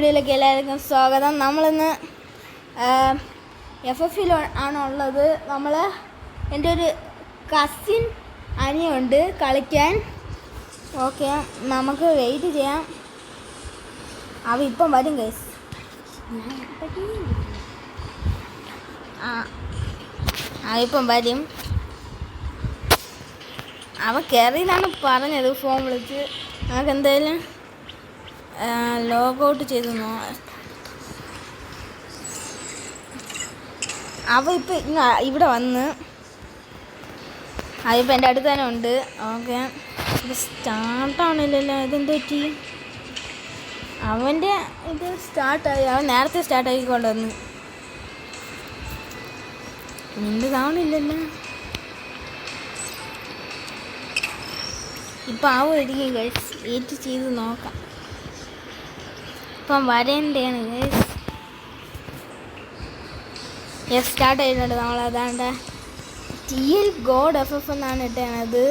വീഡിയോയിലേക്ക് എല്ലാവർക്കും സ്വാഗതം. നമ്മളിന്ന് FF ആണുള്ളത്. എൻ്റെ ഒരു കസിൻ അനിയുണ്ട് കളിക്കാൻ. ഓക്കെ, നമുക്ക് വെയിറ്റ് ചെയ്യാം. അവ ഇപ്പം വരും ഗൈസ്. ഇപ്പം വരും. അവ കയറിയതാണ് പറഞ്ഞത്. ഫോൺ വിളിച്ച് നമുക്ക് എന്തായാലും ലോഗൗട്ട് ചെയ്തു. അവ ഇപ്പം ഇവിടെ വന്ന് അതിപ്പോൾ എൻ്റെ അടുത്ത് തന്നെ ഉണ്ട്. ഓക്കെ, ഇത് സ്റ്റാർട്ടാവണില്ലല്ലോ. ഇതെന്ത് പറ്റി? അവൻ്റെ ഇത് സ്റ്റാർട്ടായി. അവൻ നേരത്തെ സ്റ്റാർട്ടാക്കിക്കൊണ്ട് വന്ന് നിൻ്റെ താവണില്ലല്ലോ. ഇപ്പം ഇരിക്കും ഗൈസ്. വെയിറ്റ് ചെയ്ത് നോക്കാം. ഇപ്പം വരേണ്ടതാണ് ഗൈസ്. സ്റ്റാർട്ട് ചെയ്തിട്ടുണ്ട്. നമ്മളതാണ്ട് TL ഗോഡ് FF എന്നാണ് ഇട്ടത്.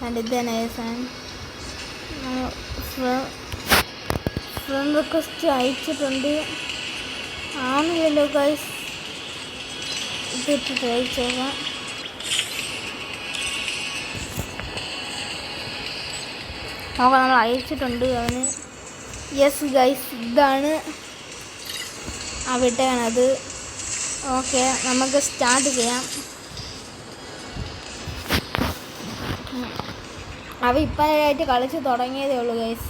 ഇത് തന്നെ ഫ്രണ്ട് റിക്വസ്റ്റ് അയച്ചിട്ടുണ്ട്. ആണില്ലല്ലോ ഗൈസ്. ഇതിട്ടിട്ട് അയച്ചേക്കാം. നോക്കാം, നമ്മൾ അയച്ചിട്ടുണ്ട് അവന്. യെസ് ഗൈസ്, ഇതാണ് അവിടെയാണത്. ഓക്കെ, നമുക്ക് സ്റ്റാർട്ട് ചെയ്യാം. അവ ഇപ്പോഴായിട്ട് കളിച്ച് തുടങ്ങിയതേ ഉള്ളൂ ഗൈസ്.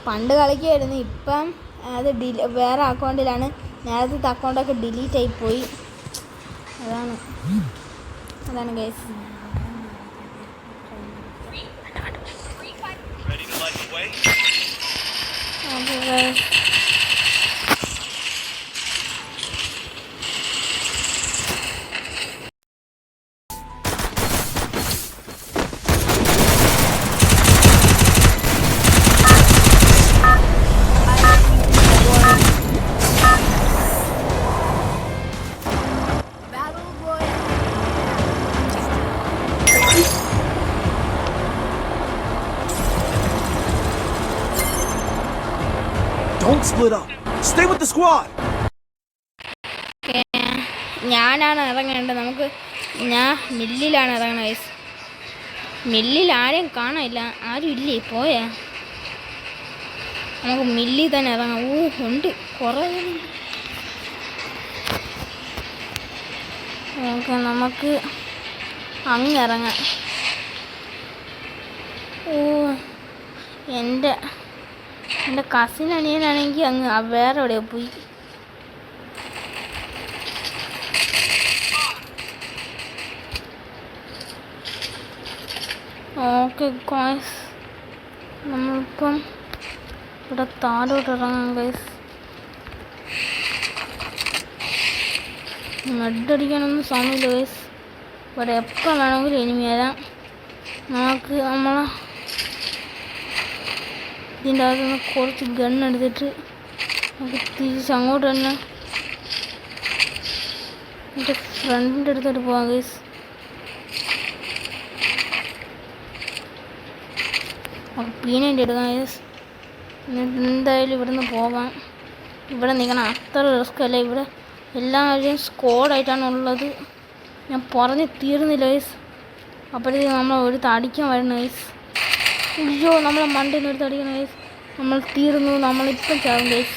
പണ്ട് കളിക്കുമായിരുന്നു. ഇപ്പം അത് വേറെ അക്കൗണ്ടിലാണ്. നേരത്തെ അക്കൗണ്ടൊക്കെ ഡിലീറ്റ് ആയിപ്പോയി. അതാണ് guys. Okay guys, Don't split up. Stay with the squad. ഞാനാണ് ഇറങ്ങേണ്ടത്. ഞാൻ മില്ലിലാണ് ഇറങ്ങണത് ഗൈസ്. മില്ലിൽ ആരെയും കാണാനില്ല. ആരും ഇല്ലേ? പോയാ? നമുക്ക് മില്ലിൽ തന്നെ ഇറങ്ങാം. ഉണ്ട് കുറേ. ഓക്കെ, നമുക്ക് അങ്ങ് ഇറങ്ങാം. എൻ്റെ കസിൻ അനിയനാണെങ്കിൽ അങ്ങ് വേറെ എവിടെയോ പോയി. ഓക്കെ ഗൈസ്, നമ്മളിപ്പം ഇവിടെ താഴോട്ട് ഇറങ്ങാം ഗൈസ്. മെഡടിക്കാനൊന്നും സമയമില്ല ഗൈസ്. ഇവിടെ എപ്പം വേണമെങ്കിലും ഇനി വരാം. നമുക്ക് ഇതിൻ്റെ അകത്ത് നിന്ന് കുറച്ച് ഗണ്ണെടുത്തിട്ട് നമുക്ക് തിരിച്ചങ്ങോട്ട് തന്നെ എൻ്റെ ഫ്രണ്ടിൻ്റെ അടുത്തോട്ട് പോകാം ഗൈസ്. നമുക്ക് പീനേൻ്റെ എടുക്കാം ഗൈസ്. എന്നിട്ട് എന്തായാലും ഇവിടെ നിന്ന് പോകാം. ഇവിടെ നിൽക്കണം. അത്ര റിസ്ക് അല്ല. ഇവിടെ എല്ലാവരെയും സ്ക്വാഡായിട്ടാണ് ഉള്ളത്. ഞാൻ പറഞ്ഞ് തീർന്നില്ല ഗൈസ്. അപ്പോഴത്തേക്കും നമ്മൾ ഒരു തടിക്കാൻ വരണം ഗൈസ്. അയ്യോ, നമ്മളെ മണ്ടയിൽ നിന്ന് ഒരു തടിക്കണം ഗൈസ്. നമ്മൾ തീർന്നു. നമ്മളിപ്പം ചാവും ഗൈസ്.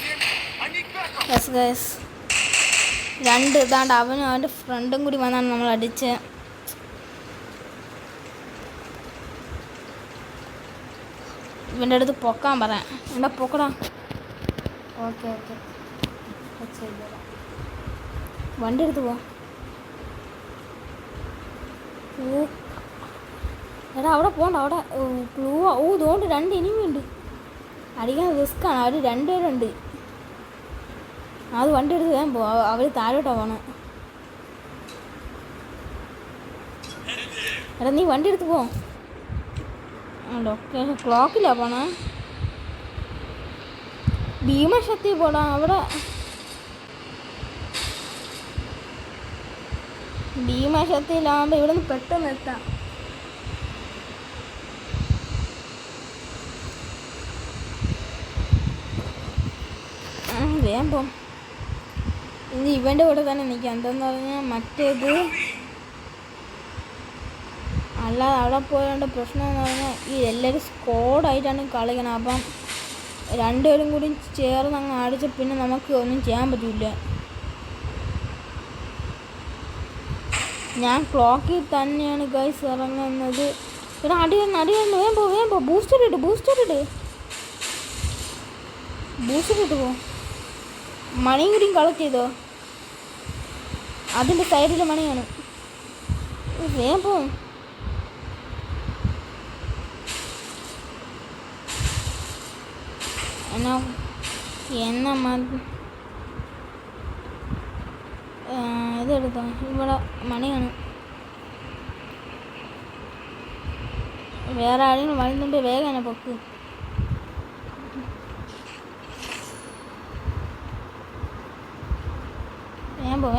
യെസ് ഗൈസ്, രണ്ട് ഇതാണ്ട് അവനും അവൻ്റെ ഫ്രണ്ടും കൂടി വന്നാണ് നമ്മൾ അടിച്ചത്. ഇവൻ്റെ അടുത്ത് പൊക്കാൻ പറയാം. എന്താ പൊക്കടാ. ഓക്കെ ഓക്കെ, വണ്ടി എടുത്ത് പോ. എടാ അവിടെ പോകണ്ട. അവിടെ ഇതുകൊണ്ട് 2 ഇനിയുണ്ട്. അടിക്കാൻ റിസ്ക്കാണ്. അവർ 2 പേരുണ്ട്. അത് വണ്ടി എടുത്ത് വേഗം പോ. അവർ താഴോട്ടാണ് പോകണം. എടാ നീ വണ്ടി എടുത്ത് പോ. ലൊക്കേഷൻ ക്ലോക്കിലാ പോണേ. ഭീമശക്തി പോടാ. അവിടെ ഭീമശക്തിയിലാകുമ്പോൾ ഇവിടെ നിന്ന് പെട്ടെന്ന് എത്താം. വേമ്പം ഇനി ഇവൻ്റെ കൂടെ തന്നെ നിൽക്കാം. എന്താന്ന് പറഞ്ഞാൽ മറ്റേത് അല്ലാതെ അവിടെ പോയതുകൊണ്ട് പ്രശ്നം എന്ന് പറഞ്ഞാൽ ഈ എല്ലാവരും സ്കോഡായിട്ടാണ് കളിക്കണം. അപ്പം രണ്ടുപേരും കൂടി ചേർന്ന് അങ്ങ് അടിച്ച പിന്നെ നമുക്ക് ഒന്നും ചെയ്യാൻ പറ്റില്ല. ഞാൻ ക്ലോക്കിൽ തന്നെയാണ് ഗൈസ് ഇറങ്ങുന്നത്. എടാ അടിയുണ്ട് വേമ്പോ ബൂസ്റ്റർ ഇട്ട് പോ. മണിയും കൂടിയും കളക്ട് ചെയ്തോ. അതിൻ്റെ സൈഡിൽ മണിയാണ്. വേമ്പോ എന്നാ ഇതെടുത്തോ. ഇവിടെ മണിയാണ്. വേറെ ആരെങ്കിലും വരുന്നുണ്ട്. വേഗം തന്നെ പൊക്ക്. വേമ്പോ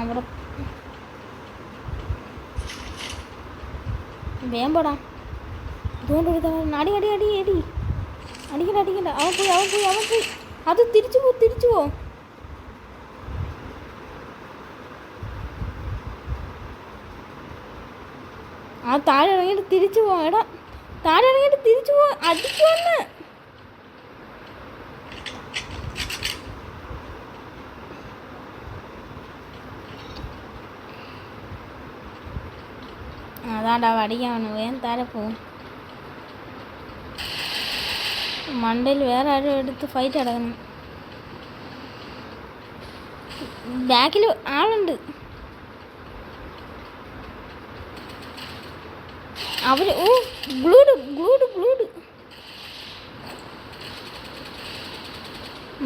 അവിടെ വേമ്പോടാ. അതുകൊണ്ട് അടിക്കണ്ട. അവൻ പോയി. അത് തിരിച്ചു പോ. ആ താഴെ ഇറങ്ങിയിട്ട് തിരിച്ചു പോ. എടാ താഴെ ഇറങ്ങിയിട്ട് തിരിച്ചു പോ. അടിക്കുവന്ന്. അതാണ്ടാ അടിക്കാണ്. വേഗം താഴെ പോവും. മണ്ടയിൽ വേറെ ആരും എടുത്ത് ഫൈറ്റ് അടക്കണം. ബാക്കിൽ ആളുണ്ട്. അവർ ഗ്ലൂഡ്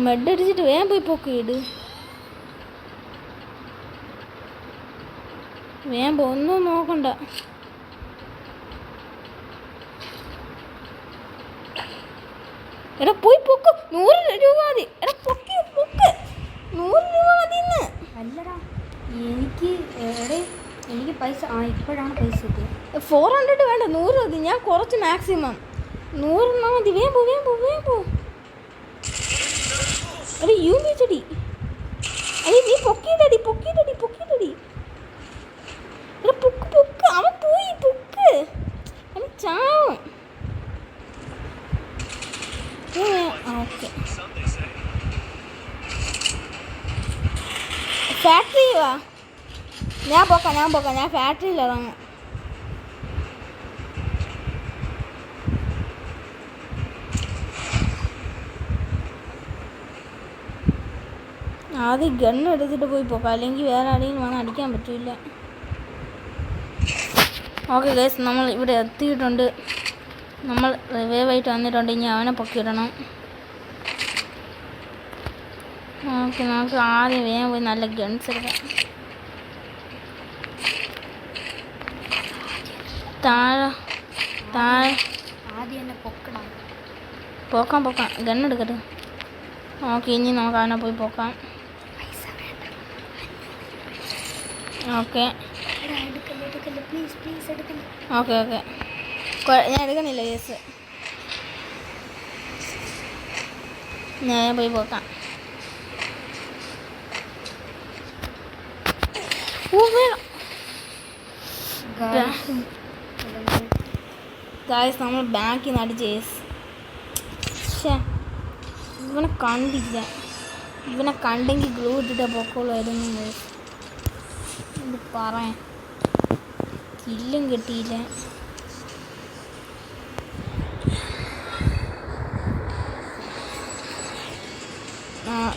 മെഡ് അടിച്ചിട്ട് വേഗം പോയി പൊക്കിയിട്. വേഗം ഒന്നും നോക്കണ്ട. എടാ പോയി പൊക്ക്. 100 രൂപ മതി. എടാ പൊക്ക് 100 രൂപ മതിന്ന്. അല്ലടാ എനിക്ക് പൈസ ഇപ്പോഴാണ് പൈസ കിട്ടിയത്. 400 വേണ്ട, 100 മതി. ഞാൻ കുറച്ച് മാക്സിമം 100 മതി. വേഗം പോ. എടാ ചെടി അതെ നീ പൊക്കിയിട്ടടി. എടാ പൊക്ക്. അവൻ പോയി പൊക്ക്. അവൻ ചാവും. ഓക്കെ ഫാക്ടറി വാ. ഞാൻ പോക്കാം. ഞാൻ ഫാക്ടറിയിൽ ഇറങ്ങാം. ആദ്യം ഗണ്ണ് എടുത്തിട്ട് പോയി പോക്കാം. അല്ലെങ്കിൽ വേറെ ആരെങ്കിലും വന്ന് അടിക്കാൻ പറ്റില്ല. ഓക്കെ ഗൈസ്, നമ്മൾ ഇവിടെ എത്തിയിട്ടുണ്ട്. നമ്മൾ റിവൈവായിട്ട് വന്നിട്ടുണ്ട്. ഇനി അവനെ പൊക്കിയിടണം. ഓക്കെ, നമുക്ക് ആദ്യം വേഗം പോയി നല്ല ഗൺസ് എടുക്കാം. താഴെ ആദ്യം എന്നെ പൊക്കണം. പോക്കാം. ഗണ്ണെടുക്കട്ടെ. ഓക്കെ, ഇനി നമുക്ക് അവനെ പോയി പോക്കാം. ഓക്കെ ഞാൻ എടുക്കുന്നില്ല. യെസ്, ഞാൻ പോയി പോക്കാം. ഗായ്സ്, നമ്മൾ ബാക്കിൽ നിന്ന് അടിച്ച് ഇവനെ കണ്ടില്ല. ഇവനെ കണ്ടെങ്കിൽ ഗ്ലൂ ഇട്ടിട്ട് പൊക്കോളായിരുന്നു. ഇത് പറയാൻ കില്ലും കിട്ടിയില്ല.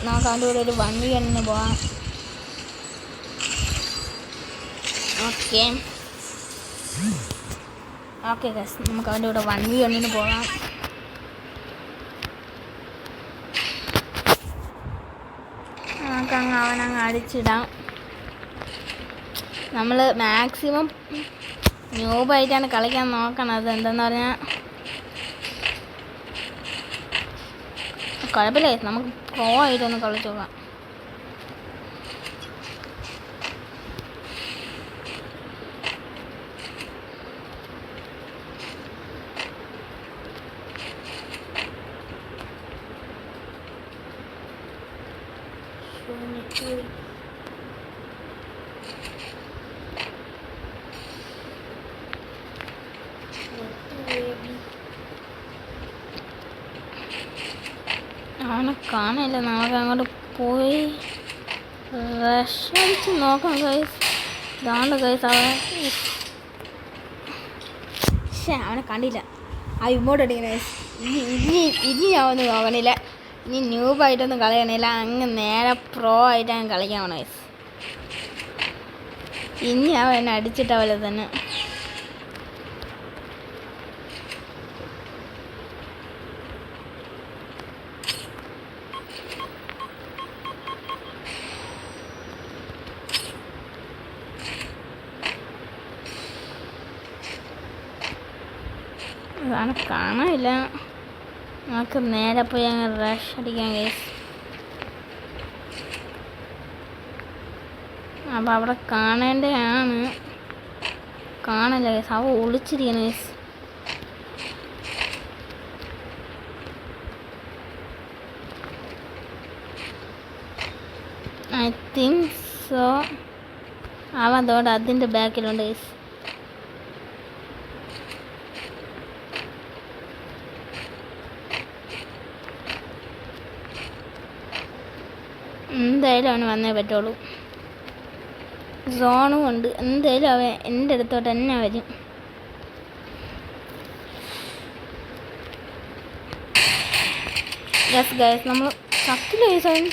നമുക്ക് അതിൻ്റെ കൂടെ ഒരു വണ്ടി തന്നെ പോവാം. ഓക്കെ ഗൈസ്, നമുക്ക് അവൻ്റെ കൂടെ വണ്ടി കണ്ണിന് പോകാം. നമുക്കങ്ങ് അവനങ്ങ് അടിച്ചിടാം. നമ്മൾ മാക്സിമം ന്യൂബായിട്ടാണ് കളിക്കാൻ നോക്കണത്. എന്തെന്ന് പറഞ്ഞാൽ കുഴപ്പമില്ലേ, നമുക്ക് പ്രോ ആയിട്ടൊന്ന് കളിച്ചു നോക്കാം. അവനെ കാണില്ല. നമുക്ക് അങ്ങോട്ട് പോയി റഷ് അടിച്ച് നോക്കാം ഗൈസ്. ഇതാണ്ട് ഗൈസ് അവൻ. പക്ഷേ അവനെ കണ്ടില്ല. ആ ഇമോട്ട് അടിക്കണ ഗൈസ്. ഇനി ഞാൻ ഒന്നും നോക്കണില്ല. ഇനി ന്യൂബായിട്ടൊന്നും കളിക്കണില്ല. അങ്ങ് നേരെ പ്രോ ആയിട്ട് അങ്ങ് കളിക്കാൻ പോണ ഗൈസ്. ഇനി അവൻ എന്നെ അടിച്ചിട്ട പോലെ തന്നെ. അതാണ് കാണാനില്ല. നമുക്ക് നേരെ പോയി അങ്ങ് റഷ് അടിക്കാൻ ഗൈസ്. അപ്പം അവിടെ കാണേണ്ടതാണ്. കാണില്ല ഗൈസ്. അവ ഒളിച്ചിരിക്കണം ഗൈസ്. I think so. അവൻ അതോടെ അതിൻ്റെ ബാക്കിലുണ്ട് ഗൈസ്. എന്തായാലും അവന് വന്നേ പറ്റുള്ളൂ. സോണും ഉണ്ട്. എന്തായാലും അവൻ എൻ്റെ അടുത്തോട്ട് തന്നെ വരും. യെസ് ഗൈസ്, നമ്മൾ ചക്കില്ല ഗൈസ്. അവൻ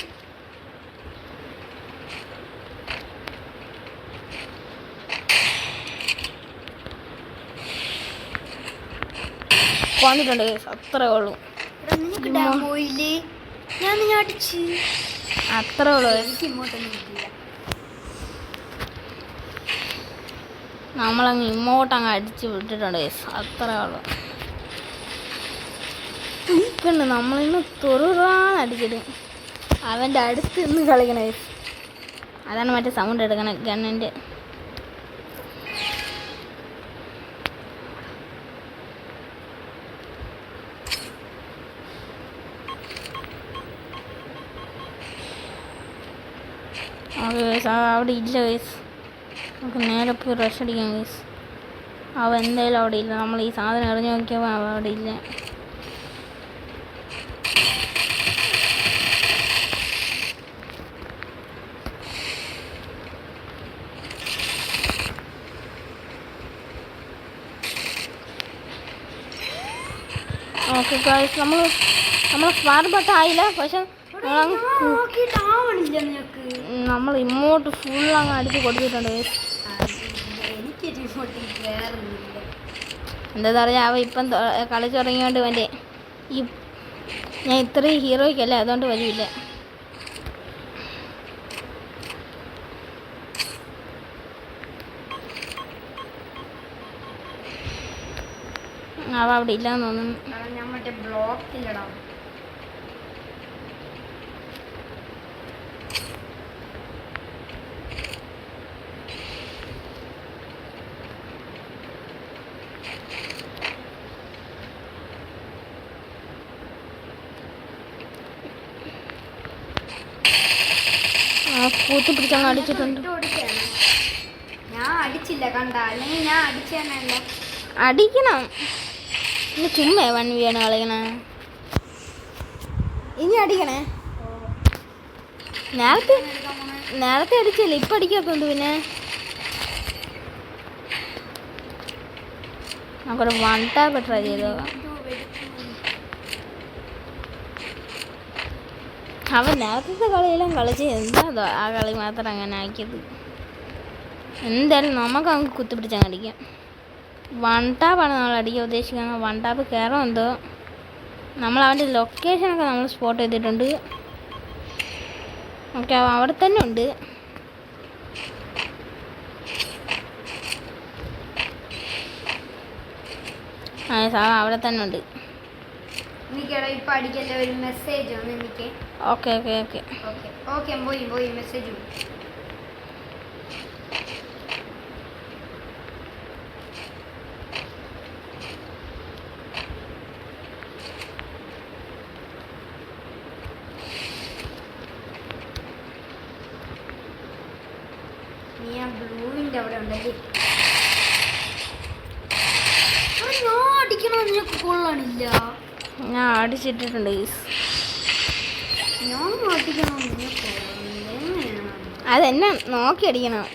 കൊന്നിട്ടുണ്ട് ഗൈസ്. അത്രേ ഉള്ളൂ. അത്രേ ഉള്ളൂ. നമ്മളങ്ങ് ഇങ്ങോട്ടങ്ങ് അടിച്ച് വിട്ടിട്ടുണ്ട് ഗൈസ്. അത്രേ ഉള്ളൂ. ഇപ്പുണ്ട് നമ്മളിന്ന് തൊറുറാന്ന് അടിച്ചിടും. അവൻ്റെ അടുത്ത് നിന്ന് കളിക്കണ ഗൈസ്. അതാണ് മറ്റേ സൗണ്ട് എടുക്കണ ഗണ്ണിൻ്റെ. ഓക്കെ ഗൈസ്, അവിടെ ഇല്ല ഗൈസ്. നമുക്ക് നേരെ പോയി റഷ് അടിക്കാം ഗൈസ്. അവ എന്തായാലും അവിടെ ഇല്ല. നമ്മൾ ഈ സാധനം എറിഞ്ഞു നോക്കിയപ്പോൾ അവ അവിടെ ഇല്ല. ഓക്കെ ഗൈസ്, നമ്മൾ സ്മാർട്ട് ബട്ട് ആയില്ല. പക്ഷെ നമ്മൾ ഇങ്ങോട്ട് ഫുൾ അങ്ങ് അടിച്ച് കൊടുത്തിട്ടുണ്ട് ഗൈസ്. എന്താ പറയുക, അവ ഇപ്പം കളിച്ചു തുടങ്ങിയോണ്ട് വേണ്ടേ. ഞാൻ ഇത്രയും ഹീറോയ്ക്കല്ലേ, അതുകൊണ്ട് വരില്ല. അവ അവിടെ ഇല്ലാന്ന് തോന്നുന്നു. കൂത്തി പിടിച്ചങ്ങ് അടിച്ചിട്ടുണ്ട്. ഞാൻ അടിച്ചില്ല കണ്ട, അല്ലെങ്കിൽ ഞാൻ അടിച്ചല്ല. അടിക്കണം. പിന്നെ ചുമ്മാ 1v ആണ് കളിക്കണ. ഇനി അടിക്കണേ. നേരത്തെ അടിച്ചില്ല, ഇപ്പം അടിക്കാത്തതുകൊണ്ട് പിന്നെ നമുക്കൊരു 1 ടാപ്പ് ട്രൈ ചെയ്തോ. അവൻ നേരത്തെ കളിയെല്ലാം കളിച്ച് എന്താ ആ കളി മാത്രം അങ്ങനെ ആക്കിയത്. എന്തായാലും നമുക്ക് അങ്ങ് കുത്തിപ്പിടിച്ചങ്ങ് അടിക്കാം. 1 ടാപ്പാണ് നമ്മൾ അടിക്കാൻ ഉദ്ദേശിക്കുന്നത്. 1 ടാപ്പ് കയറും എന്തോ. നമ്മൾ അവൻ്റെ ലൊക്കേഷനൊക്കെ നമ്മൾ സ്പോട്ട് ചെയ്തിട്ടുണ്ട്. ഓക്കെ, അവൻ അവിടെ തന്നെ ഉണ്ട്. അവിടെ തന്നെ ഉണ്ട്. ഇപ്പൊ അടിക്കല്ലേ, ഒരു മെസ്സേജ് ഒന്ന് എനിക്ക്. Okay okay okay okay okay, പോയി മെസ്സേജ്. ലൂവിൻ്റെ അവിടെ ഉണ്ടല്ലേ. ഞാൻ അടിക്കണമെന്ന് നിനക്ക് കൊള്ളണില്ല. ഞാൻ അടിച്ചിട്ടിട്ടുണ്ട് ഗൈസ്. ഞാൻ അടിക്കണമെന്ന് നിനക്ക് കൊള്ളണില്ല. അതെന്നെ നോക്കി അടിക്കണം.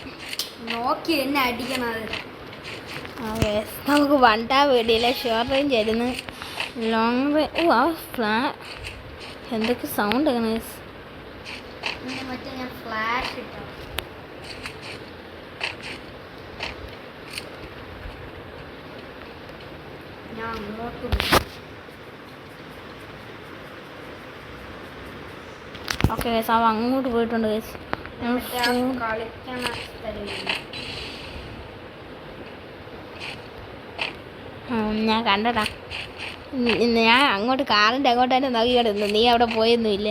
നോക്കി എന്നെ അടിക്കണത്. ഓക്കെ, നമുക്ക് വണ്ടാ വീടിയിലെ ഷോർട്ട് റേഞ്ച് ആയിരുന്നു. Long range. ആ എന്തൊക്കെ സൗണ്ട് ആണ് ഗൈസ്. മറ്റേ ഞാൻ ഫ്ലാഷ് ഇട്ടോ. ഞാൻ അങ്ങോട്ട് പോയി. ഓക്കെ ഗൈസ്, അവ അങ്ങോട്ട് പോയിട്ടുണ്ട് ഗൈസ്. കളിക്കണ സ്ഥലമില്ല. ഞാൻ കണ്ടടാ. ഞാൻ അങ്ങോട്ട് കാറിൻ്റെ അങ്ങോട്ടായിട്ട് നോക്കി കിടന്നു. നീ അവിടെ പോയൊന്നുമില്ല.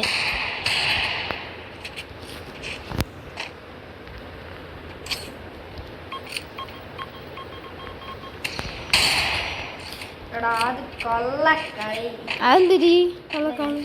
എടാ അത് കൊള്ളക്കളി. അതെന്തിരി കൊള്ളക്കളി?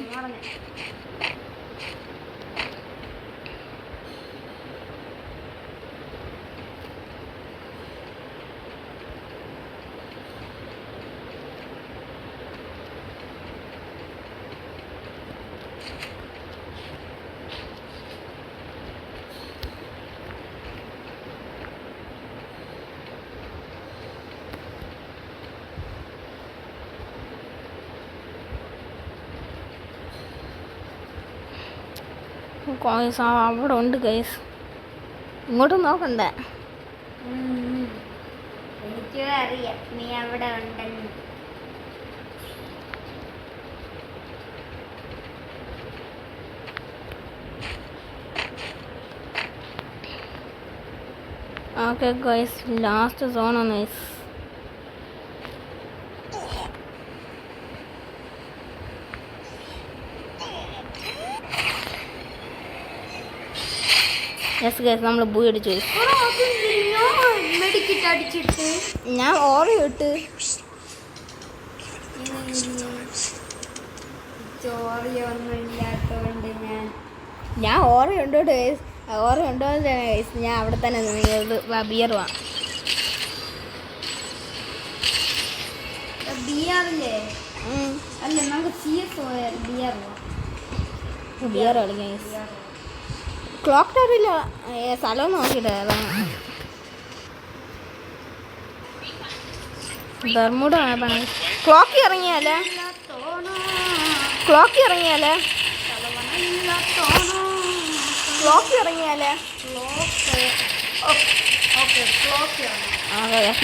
ഗൈസ് അവിടെ ഉണ്ട് ഗൈസ്. ഇങ്ങോട്ടും നോക്കണ്ടേ? എനിക്ക് അറിയാം നീ അവിടെ ഉണ്ടെന്ന്. ഓക്കെ ഗൈസ്, ലാസ്റ്റ് സോണാണ് ഗൈസ്. യെസ് ഗൈസ്, നമ്മൾ ബൂ അടിച്ചു. മെഡിക്കിട്ട് അടിച്ചിട്ട് ഞാൻ ഓറിയോ ഇട്ട്. ചോറിയൊന്നും ഇല്ലാത്തതുകൊണ്ട് ഞാൻ ഓറിയോ ഉണ്ടോ ഗൈസ്. ഓറിയോ ഉണ്ടോ ഗൈസ്. ഞാൻ അവിടെ തന്നെ ബിയർ വാ. ബിയറില്ലേ? അല്ല നമുക്ക് CS പോയാൽ ബിയർ ബിയർ കളിക്കാം ഗൈസ്. ക്ലോക്ക് ടവറില്ല, സ്ഥലം നോക്കിയിട്ട് ബർമുഡ മാപ്പാണ്. ക്ലോക്ക് ഇറങ്ങിയാലേ ക്ലോക്ക് ഇറങ്ങിയാലേ ക്ലോക്ക് ഇറങ്ങിയാലേ ഓക്കെ,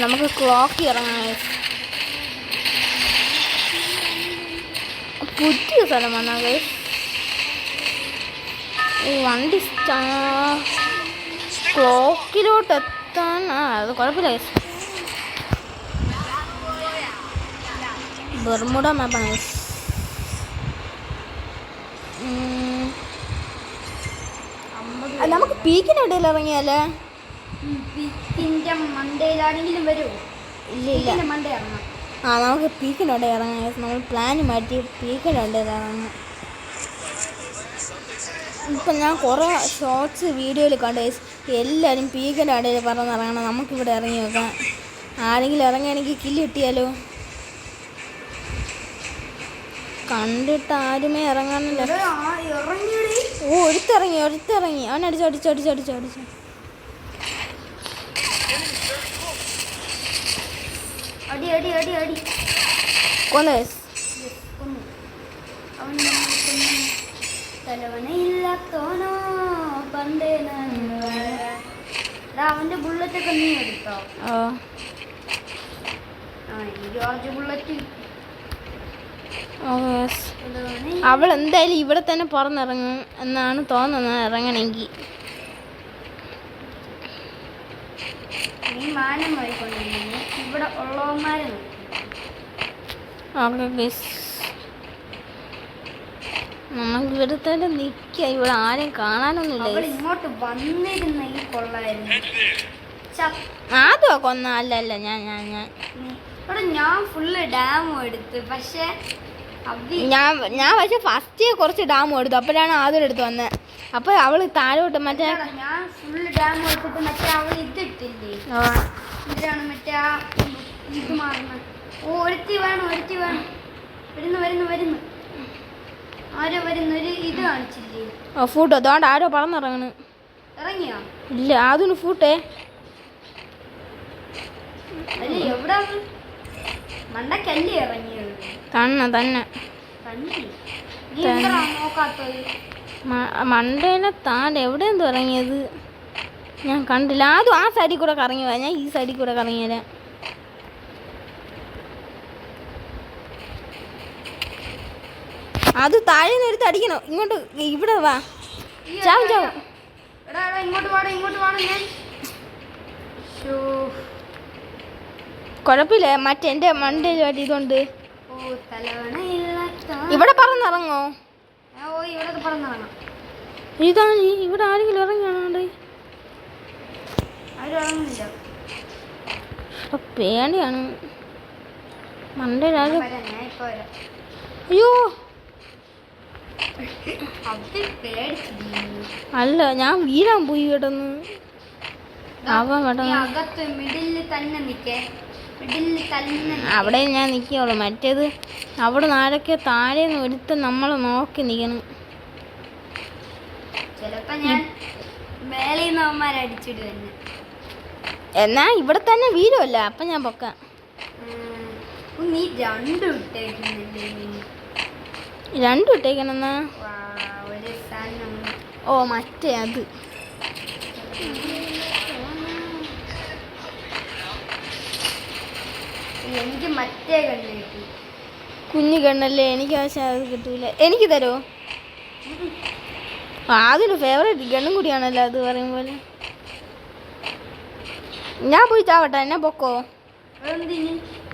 നമുക്ക് ക്ലോക്ക് ഇറങ്ങാം. പുതിയ സ്ഥലമാണ് ഗൈസ്. വണ്ടി ക്ലോക്കിലോട്ട് എത്താൻ അത് കുഴപ്പമില്ല ഗൈസ്. Bermuda മാപ്പാണ് guys. നമുക്ക് പീക്കിനിടയിൽ ഇറങ്ങിയാലേ? മണ്ടയിലാണെങ്കിലും വരുമോ? ഇല്ല ഇല്ല, മണ്ട ഇറങ്ങാം. നമുക്ക് പീക്കിനിടയിൽ ഇറങ്ങാം ഗൈസ്. നമ്മൾ പ്ലാൻ മാറ്റി പീക്കിനിടയിൽ ഇറങ്ങാം. ഇപ്പം ഞാൻ കുറേ ഷോർട്സ് വീഡിയോയിൽ കണ്ടു ഗൈസ്. എല്ലാവരും പീക്കിൻ്റെ ഇടയിൽ പറഞ്ഞിറങ്ങണം. നമുക്കിവിടെ ഇറങ്ങി നോക്കാം. ആരെങ്കിലും ഇറങ്ങുകയാണെങ്കിൽ കില്ല് കിട്ടിയാലോ? കണ്ടിട്ട് ആരുമേ ഇറങ്ങാനില്ല. ഒരുത്തിറങ്ങി അവൻ അടിച്ചു. കൊന്നു ഗൈസ്. തലവണയില്ലാത്തോനോ പണ്ടേ അവന്റെ ബുള്ളറ്റൊക്കെ നീ എടുത്തോ? എനിക്ക് ബുള്ളറ്റ്. അവൾ എന്തായാലും ഇവിടെ തന്നെ പുറന്നിറങ്ങും എന്നാണ് തോന്നുന്നത്, ഇറങ്ങണമെങ്കിൽ. നീ മാനം പോയിക്കൊണ്ടിരിക്കുന്നു. ഇവിടെ ഉള്ളവന്മാരെ നമുക്ക് ഇവിടെ തന്നെ നിൽക്കാം. ഇവിടെ ആരെയും കാണാനൊന്നുമില്ല. ഇങ്ങോട്ട് വന്നിരുന്നെങ്കിൽ കൊള്ളായിരുന്നു. ആദ്യമാ കൊന്ന? അല്ല ഞാൻ ഇവിടെ ഞാൻ ഫുള്ള് ഡാമും എടുത്ത്. പക്ഷെ അവി ഞാൻ പക്ഷെ ഫസ്റ്റ് കുറച്ച് ഡാം എടുത്തു, അപ്പോഴാണ് ആദ്യം എടുത്ത് വന്നത്. അപ്പോൾ അവൾ താഴോട്ട് മറ്റേ ഞാൻ ഫുള്ള് ഡാം എടുത്തിട്ട് മറ്റേ അവൾ ഇതിട്ടില്ലേ, ഇതാണ് മറ്റേ ആ ഇത് മാറുന്നത്. ഓ ഒരുത്തി വേണം വരുന്നു ആരോ വരുന്ന ഒരു ഇത് കാണിച്ചില്ലേ. ഫൂട്ടോ അതുകൊണ്ട് ആരോ പറന്നിറങ്ങണ്. ഇറങ്ങിയോ? ഇല്ല അതൊന്ന് ഫൂട്ടേ. അല്ല എവിടെ മണ്ടക്കല്ലേ ഇറങ്ങിയത്? തന്നെ കണ്ണി നീ എന്താ നോക്കാത്തത്? മണ്ടേനെ താൻ എവിടെ എന്തോ ഇറങ്ങിയത് ഞാൻ കണ്ടില്ല. അതും ആ സൈഡിൽ കൂടെ കറങ്ങി പോയാൽ ഞാൻ ഈ സൈഡിൽ കൂടെ കറങ്ങി വരാം. അത് താഴെ നിന്ന് എടുത്ത് അടിക്കണോ? ഇങ്ങോട്ട് ഇവിടെ വാ. ചാവും എടാ ഇങ്ങോട്ട് വാടാ ഞാൻ. കുഴപ്പമില്ല, മറ്റെൻ്റെ മണ്ടയിലായിട്ട് ഇതുണ്ട്. ഓ തലവണയില്ല. ഇവിടെ പറന്നിറങ്ങോ? ഓ ഇവിടെ പറഞ്ഞിറങ്ങാം. ഇതാണ് ഇവിടെ ആരെങ്കിലും ഇറങ്ങിയാണോ? ആരും ഇറങ്ങുന്നില്ല. പേടിയാണ് മണ്ടയിലാരും. ഞാൻ ഇപ്പൊ വരാം. അയ്യോ അവര് പേടിച്ചില്ലേ? അല്ല ഞാൻ വീരാൻ പോയി കിടന്ന്. അവൻ അകത്ത് മിഡിലിൽ തന്നെ നിക്കേ. അവിടെ ഞാൻ നിൽക്കുള്ളൂ. മറ്റേത് അവിടെ നാരൊക്കെ താഴെ നിന്ന് ഒരുത്ത് നമ്മളെ നോക്കി നിൽക്കണം. ചിലപ്പോ ഞാൻ മേലെ നിന്ന് അവന്മാരെ അടിച്ചിട്ട് തന്നെ. എന്നാ ഇവിടെ തന്നെ വീരമല്ല, അപ്പം ഞാൻ പൊക്കാം. നീ രണ്ടും ഇട്ടേക്കുന്നില്ലേ? രണ്ടും ഇട്ടേക്കണെന്നാ? ഒരു സാധനം. ഓ മറ്റേ അത് എനിക്ക് മറ്റേ കണ്ണ് കിട്ടി. കുഞ്ഞു കണ്ണല്ലേ? എനിക്ക് പക്ഷെ അത് കിട്ടൂല. എനിക്ക് തരുമോ? അതൊരു ഫേവറേറ്റ് ഗണ്ണും കൂടിയാണല്ലോ അത് പറയും പോലെ. ഞാൻ പോയി ചാവട്ടെ, എന്നെ പൊക്കോ.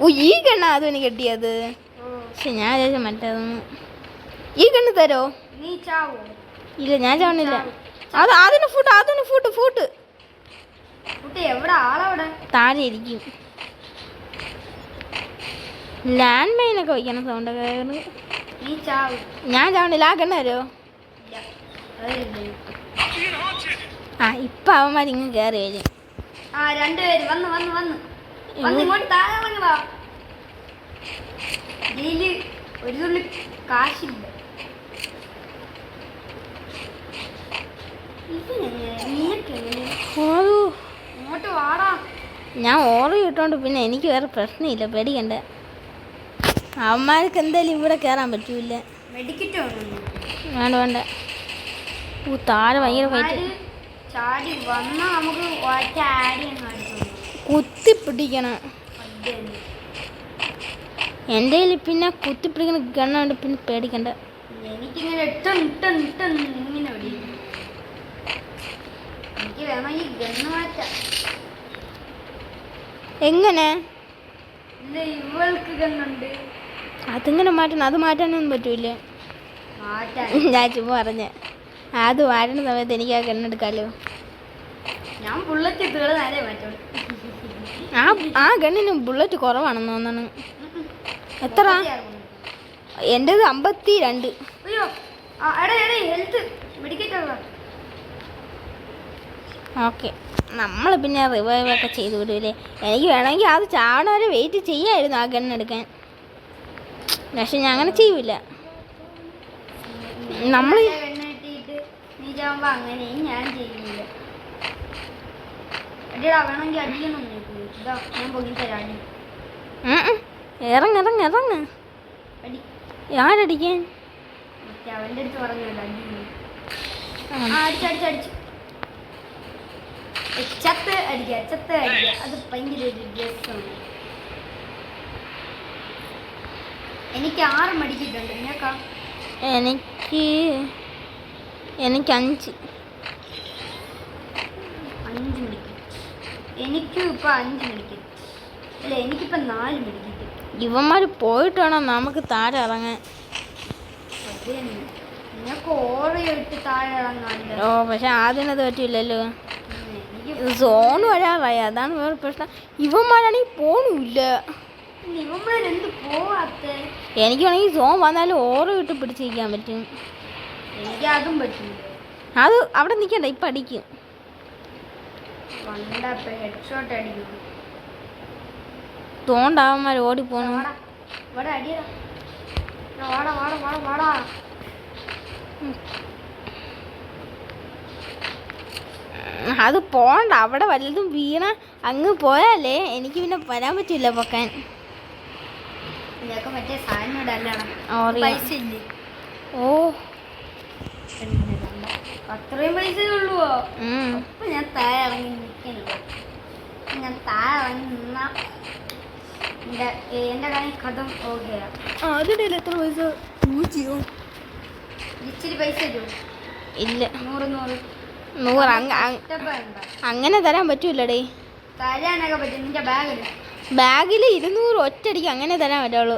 ഓ ഈ ഗണ്ണ അതും എനിക്ക് കിട്ടിയത്. പക്ഷെ ഞാൻ വിചാരിച്ച മറ്റേതൊന്ന്. ഈ ഗണ്ണ് തരോ? നീ ചാവോ? ഇല്ല ഞാൻ ചാവണില്ല. അത് അതിന് ഫൂട്ട് എവിടെ ആളവിടെ? താഴെ ഇരിക്കും. ലാൻഡ് മൈനൊക്കെ വയ്ക്കണം സൗണ്ടൊക്കെ. നീ ചാവും. ഞാൻ ചാവണില്ല. ആ ഗണ്ണ തരോ? ആ ഇപ്പം അവന്മാർ ഇങ്ങ് കയറി വരും. ആ രണ്ടുപേര് വന്ന് ഇങ്ങോട്ട് താഴെ ഇറങ്ങടാ. ഇതില് ഒരു തുള്ളി കാശില്ല. ഇങ്ങോട്ട് വാടാ. ഞാൻ ഓർഡർ കിട്ടോണ്ട് പിന്നെ എനിക്ക് വേറെ പ്രശ്നമില്ല, പേടിക്കണ്ട. അവന്മാർക്ക് എന്തായാലും ഇവിടെ കയറാൻ പറ്റൂല. മെഡിക്കറ്റ് വേണ്ട. ഓ താഴെ ഭയങ്കര ഫൈറ്റ്. ചാടി വന്നാ നമുക്ക് ഒറ്റ ആടി കുത്തിപ്പിടിക്കണം. എൻ്റെ കയ്യിൽ പിന്നെ കുത്തിപ്പിടിക്കുന്ന ഗണ്ണുണ്ട്, പിന്നെ പേടിക്കണ്ട. എനിക്കിങ്ങനെ ഇങ്ങനെ എനിക്ക് വേണം ഈ ഗണ്ണ് മാറ്റാം. എങ്ങനെ? ഇവൾക്ക് ഗണ്ണുണ്ട്. അതിങ്ങനെ മാറ്റണം. അത് മാറ്റാനൊന്നും പറ്റൂല. ഞാൻ ചുമ്മാ പറഞ്ഞ അത് മാറ്റുന്ന സമയത്ത് എനിക്ക് ആ ഗണ്ണെടുക്കാമല്ലോ. ഞാൻ ബുള്ളറ്റ് നേരെ മാറ്റുള്ളൂ. ആ ഗണ്ണിന് ബുള്ളറ്റ് കുറവാണെന്ന് തോന്നണം. എത്ര? എൻ്റെത് 52. അയ്യോ ഹെൽത്ത് മെഡിക്കറ്റ്. ഓക്കെ നമ്മൾ പിന്നെ റിവൈവൊക്കെ ചെയ്ത് വിടൂലേ. എനിക്ക് വേണമെങ്കിൽ അത് ചാവണ വരെ വെയിറ്റ് ചെയ്യായിരുന്നു ആ ഗണ്ണെടുക്കാൻ. പക്ഷെ ഞാൻ അങ്ങനെ ചെയ്യൂല. നമ്മൾ അങ്ങനെ ഞാൻ ചെയ്യില്ല. വേണമെങ്കിൽ അടിയൊന്നും ഞാൻ പോയി തരാടി. ഇറങ്ങ ആരടിക്കാൻ? അവൻ്റെ അടുത്ത് പറഞ്ഞല്ലോ അടിച്ചു ചത്ത് അടിക്കുക. അത് ഭയങ്കര ഒരു രസമാണ്. എനിക്ക് 6 മടിക്കിട്ടുണ്ട്. നിനക്കാ? എനിക്ക് 5 മടിക്കും. എനിക്കും ഇപ്പം 5 മടിക്കും. അല്ല എനിക്കിപ്പം 4 മടിക്കും. ഇവന്മാർ പോയിട്ട് വേണം നമുക്ക് താഴെ ഇറങ്ങാൻ. നിനക്ക് ഓറയിട്ട് താഴെ ഇറങ്ങാണ്ട്. ഓ പക്ഷെ ആദ്യമത് പറ്റില്ലല്ലോ. സോൺ വരാറായി, അതാണ് വേറെ പ്രശ്നം. ഇവന്മാരാണെങ്കിൽ പോണില്ല. ഇവന്മാരെന്ത് പോവാത്ത? എനിക്ക് വേണമെങ്കിൽ സോൺ വന്നാലും ഓരോ ഇട്ട് പിടിച്ചിരിക്കാൻ പറ്റും. എനിക്ക് അതും പറ്റില്ല. അത് അവിടെ നിൽക്കണ്ട, ഇപ്പം അടിക്കും. ഹെഡ്ഷോട്ട് അടിക്കും. തോണ്ടാവന്മാർ ഓടിപ്പോണു. ഇവിടെ അടിയടാ. വാടാ വാടാ വാടാ വാടാ. അത് പോണ്ട, അവിടെ വല്ലതും വീണ അങ്ങ് പോയാലേ എനിക്ക് പിന്നെ വരാൻ പറ്റില്ല പൊക്കാൻ. ഇതൊക്കെ മറ്റേ സാധനം പൈസ ഇല്ലേ? ഓ അത്രയും പൈസ ഉള്ളൂ. അപ്പൊ ഞാൻ താഴെ ഇറങ്ങി നിൽക്കുന്നു. ഞാൻ താഴെ ഇറങ്ങി നിന്ന എന്റെ കാര്യം കഥം ഓക്കെയാ. അതിടയിൽ എത്ര പൈസ? 0. ഇച്ചിരി പൈസ തരൂ. ഇല്ല, 100 അങ്ങനെ തരാൻ പറ്റൂലടേ. തരാനൊക്കെ പറ്റും. നിന്റെ ബാഗിൽ 200 ഒറ്റയടിക്ക് അങ്ങനെ തരാൻ പറ്റുള്ളൂ.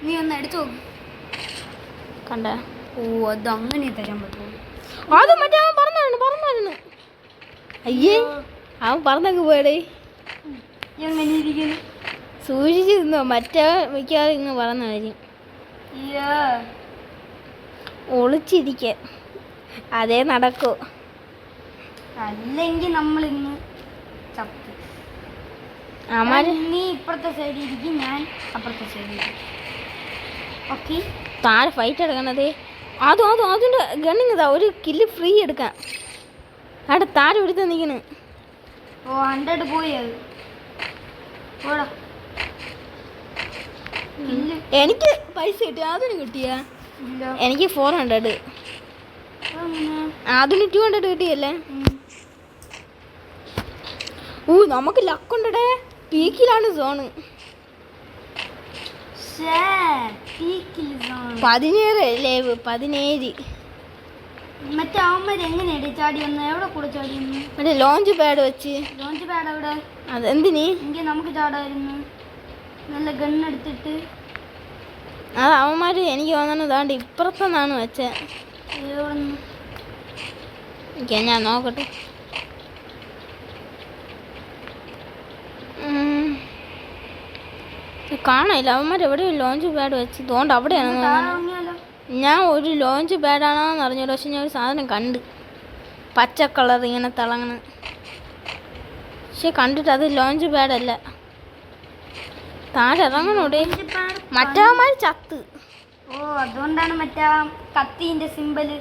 നീ ഒന്ന് എടുത്തു നോക്ക്. കണ്ട? ഓ, അത് അങ്ങനെ തരാൻ പറ്റുള്ളൂ. അത് മറ്റേ അവൻ പറഞ്ഞായിരുന്നു. അയ്യേ, അവൻ പറഞ്ഞങ്ങ് പോയടേ. എങ്ങനെ ഇരിക്കുന്നു? സൂക്ഷിച്ച് നിന്നോ, മറ്റേ മിക്കവാറും ഇങ്ങ് പറഞ്ഞ കാര്യം. ഒളിച്ചിരിക്ക, അതേ നടക്കൂ. അല്ലെങ്കിൽ നമ്മൾ ഇന്ന് ചത്തു. നീ ഇപ്പുറത്തെ സൈഡിൽ ഇരിക്കും, ഞാൻ അപ്പുറത്തെ സൈഡിൽ. ഓക്കെ, താഴെ ഫൈറ്റ് എടുക്കണതേ. അതിൻ്റെ ഗണ്ണിങ്ങതാ, ഒരു കില്ല് ഫ്രീ എടുക്കാം. അവിടെ താഴെ എടുത്ത് നിൽക്കണ്. ഓ, 100 പോയി. അത് പോടാ. എനിക്ക് പൈസ കിട്ടി. അതിന് കിട്ടിയ എനിക്ക് 400. അതിന് 200 കിട്ടിയല്ലേ? നമുക്ക് ലക്കുണ്ടേ. പീക്കിലാണ് സോണ്. 17 ലേവ് 17. മറ്റേ അവന്മാർ എങ്ങനെയാ ചാടി വന്ന്? എവിടെ കൂടെ ചാടി വന്നു? മറ്റേ ലോഞ്ച് പാഡ് വെച്ച്. ലോഞ്ച് പാഡ് എവിടെ? അതെന്തിന്? എങ്കിൽ നമുക്ക് ചാടായിരുന്നു. നല്ല ഗണ്ണെടുത്തിട്ട്. അത് അവന്മാർ എനിക്ക് തോന്നുന്നതാണ്ട് ഇപ്പുറത്തെന്നാണ് വെച്ചേ. ഞാൻ നോക്കട്ടെ. കാണാനില്ല. അവന്മാർ എവിടെയും ലോഞ്ച് പാഡ് വെച്ച് തോണ്ട് അവിടെയാണ്. ഞാൻ ഒരു ലോഞ്ച് പാഡാണോന്ന് അറിഞ്ഞൂട. പക്ഷെ ഞാൻ ഒരു സാധനം കണ്ട്, പച്ച കളർ ഇങ്ങനെ തിളങ്ങണ. പക്ഷെ കണ്ടിട്ട് അത് ലോഞ്ച് പാഡല്ല. താഴെ ഇറങ്ങണോടെ. മറ്റവന്മാർ ചത്ത്. ഓ, അതുകൊണ്ടാണ് മറ്റേ കത്തിന്റെ സിമ്പല്.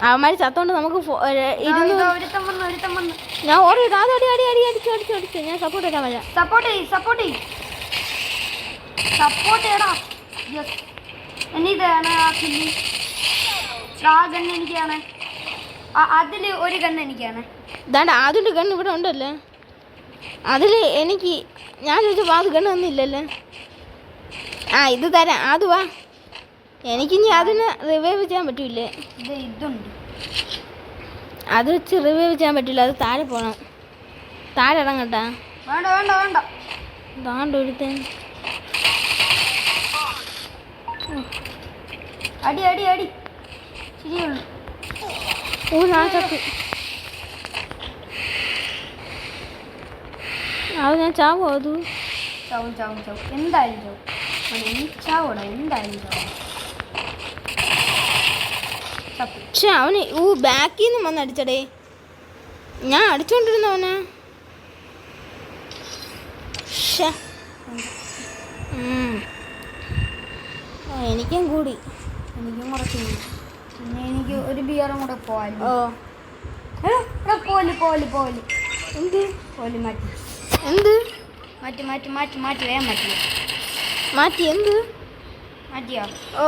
അവന്മാർ ചത്തോണ്ട് നമുക്ക് ഞാൻ ഓടി അടിച്ചു. ഞാൻ സപ്പോർട്ട് ചെയ്താൽ മതി. സപ്പോർട്ട് ചെയ്യടാ. എന്നിതാണ് ആ കില്ലി. ആ ഗണ്ണ് എനിക്കാണ്. അതില് ഒരു ഗണ്ണ് എനിക്കാണ്. ഇതാണ്ട് അതിൻ്റെ ഗണ്ണ് ഇവിടെ ഉണ്ടല്ലേ. അതിൽ എനിക്ക് ഞാൻ ചോദിച്ചപ്പോൾ അത് ഗണ്ണ് ഒന്നുമില്ലല്ലേ. ഇത് തരാം. അത് വാ. എനിക്കിനി അതിന് റിവൈവ് ചെയ്യാൻ പറ്റൂലേ. ഇതുണ്ട്. അത് വെച്ച് റിവൈവ് ചെയ്യാൻ പറ്റില്ല. അത് താഴെ പോകണം. താഴെ ഇറങ്ങട്ടാ. വേണ്ട. ദാണ്ട് ഒരുത്തൻ. അടി ശരിയുള്ളൂ. ഞാൻ ചത്തു. അത് ഞാൻ ചാവോ? അത് ചാവും. എന്തായാലും ചാവോടാ. എന്തായാലും ചാവും. പക്ഷെ അവന് ബാക്കിൽ നിന്ന് വന്ന് അടിച്ചടേ. ഞാൻ അടിച്ചോണ്ടിരുന്നവനെ. എനിക്കും കൂടി. എനിക്കും കുറച്ച് കൂടി. പിന്നെ എനിക്ക് ഒരു ബിയറും കൂടെ പോവാൻ. പോല് എന്ത് പോല് മാറ്റി. എന്ത് മാറ്റി വേഗം മാറ്റി. എന്ത് മാറ്റിയോ? ഓ,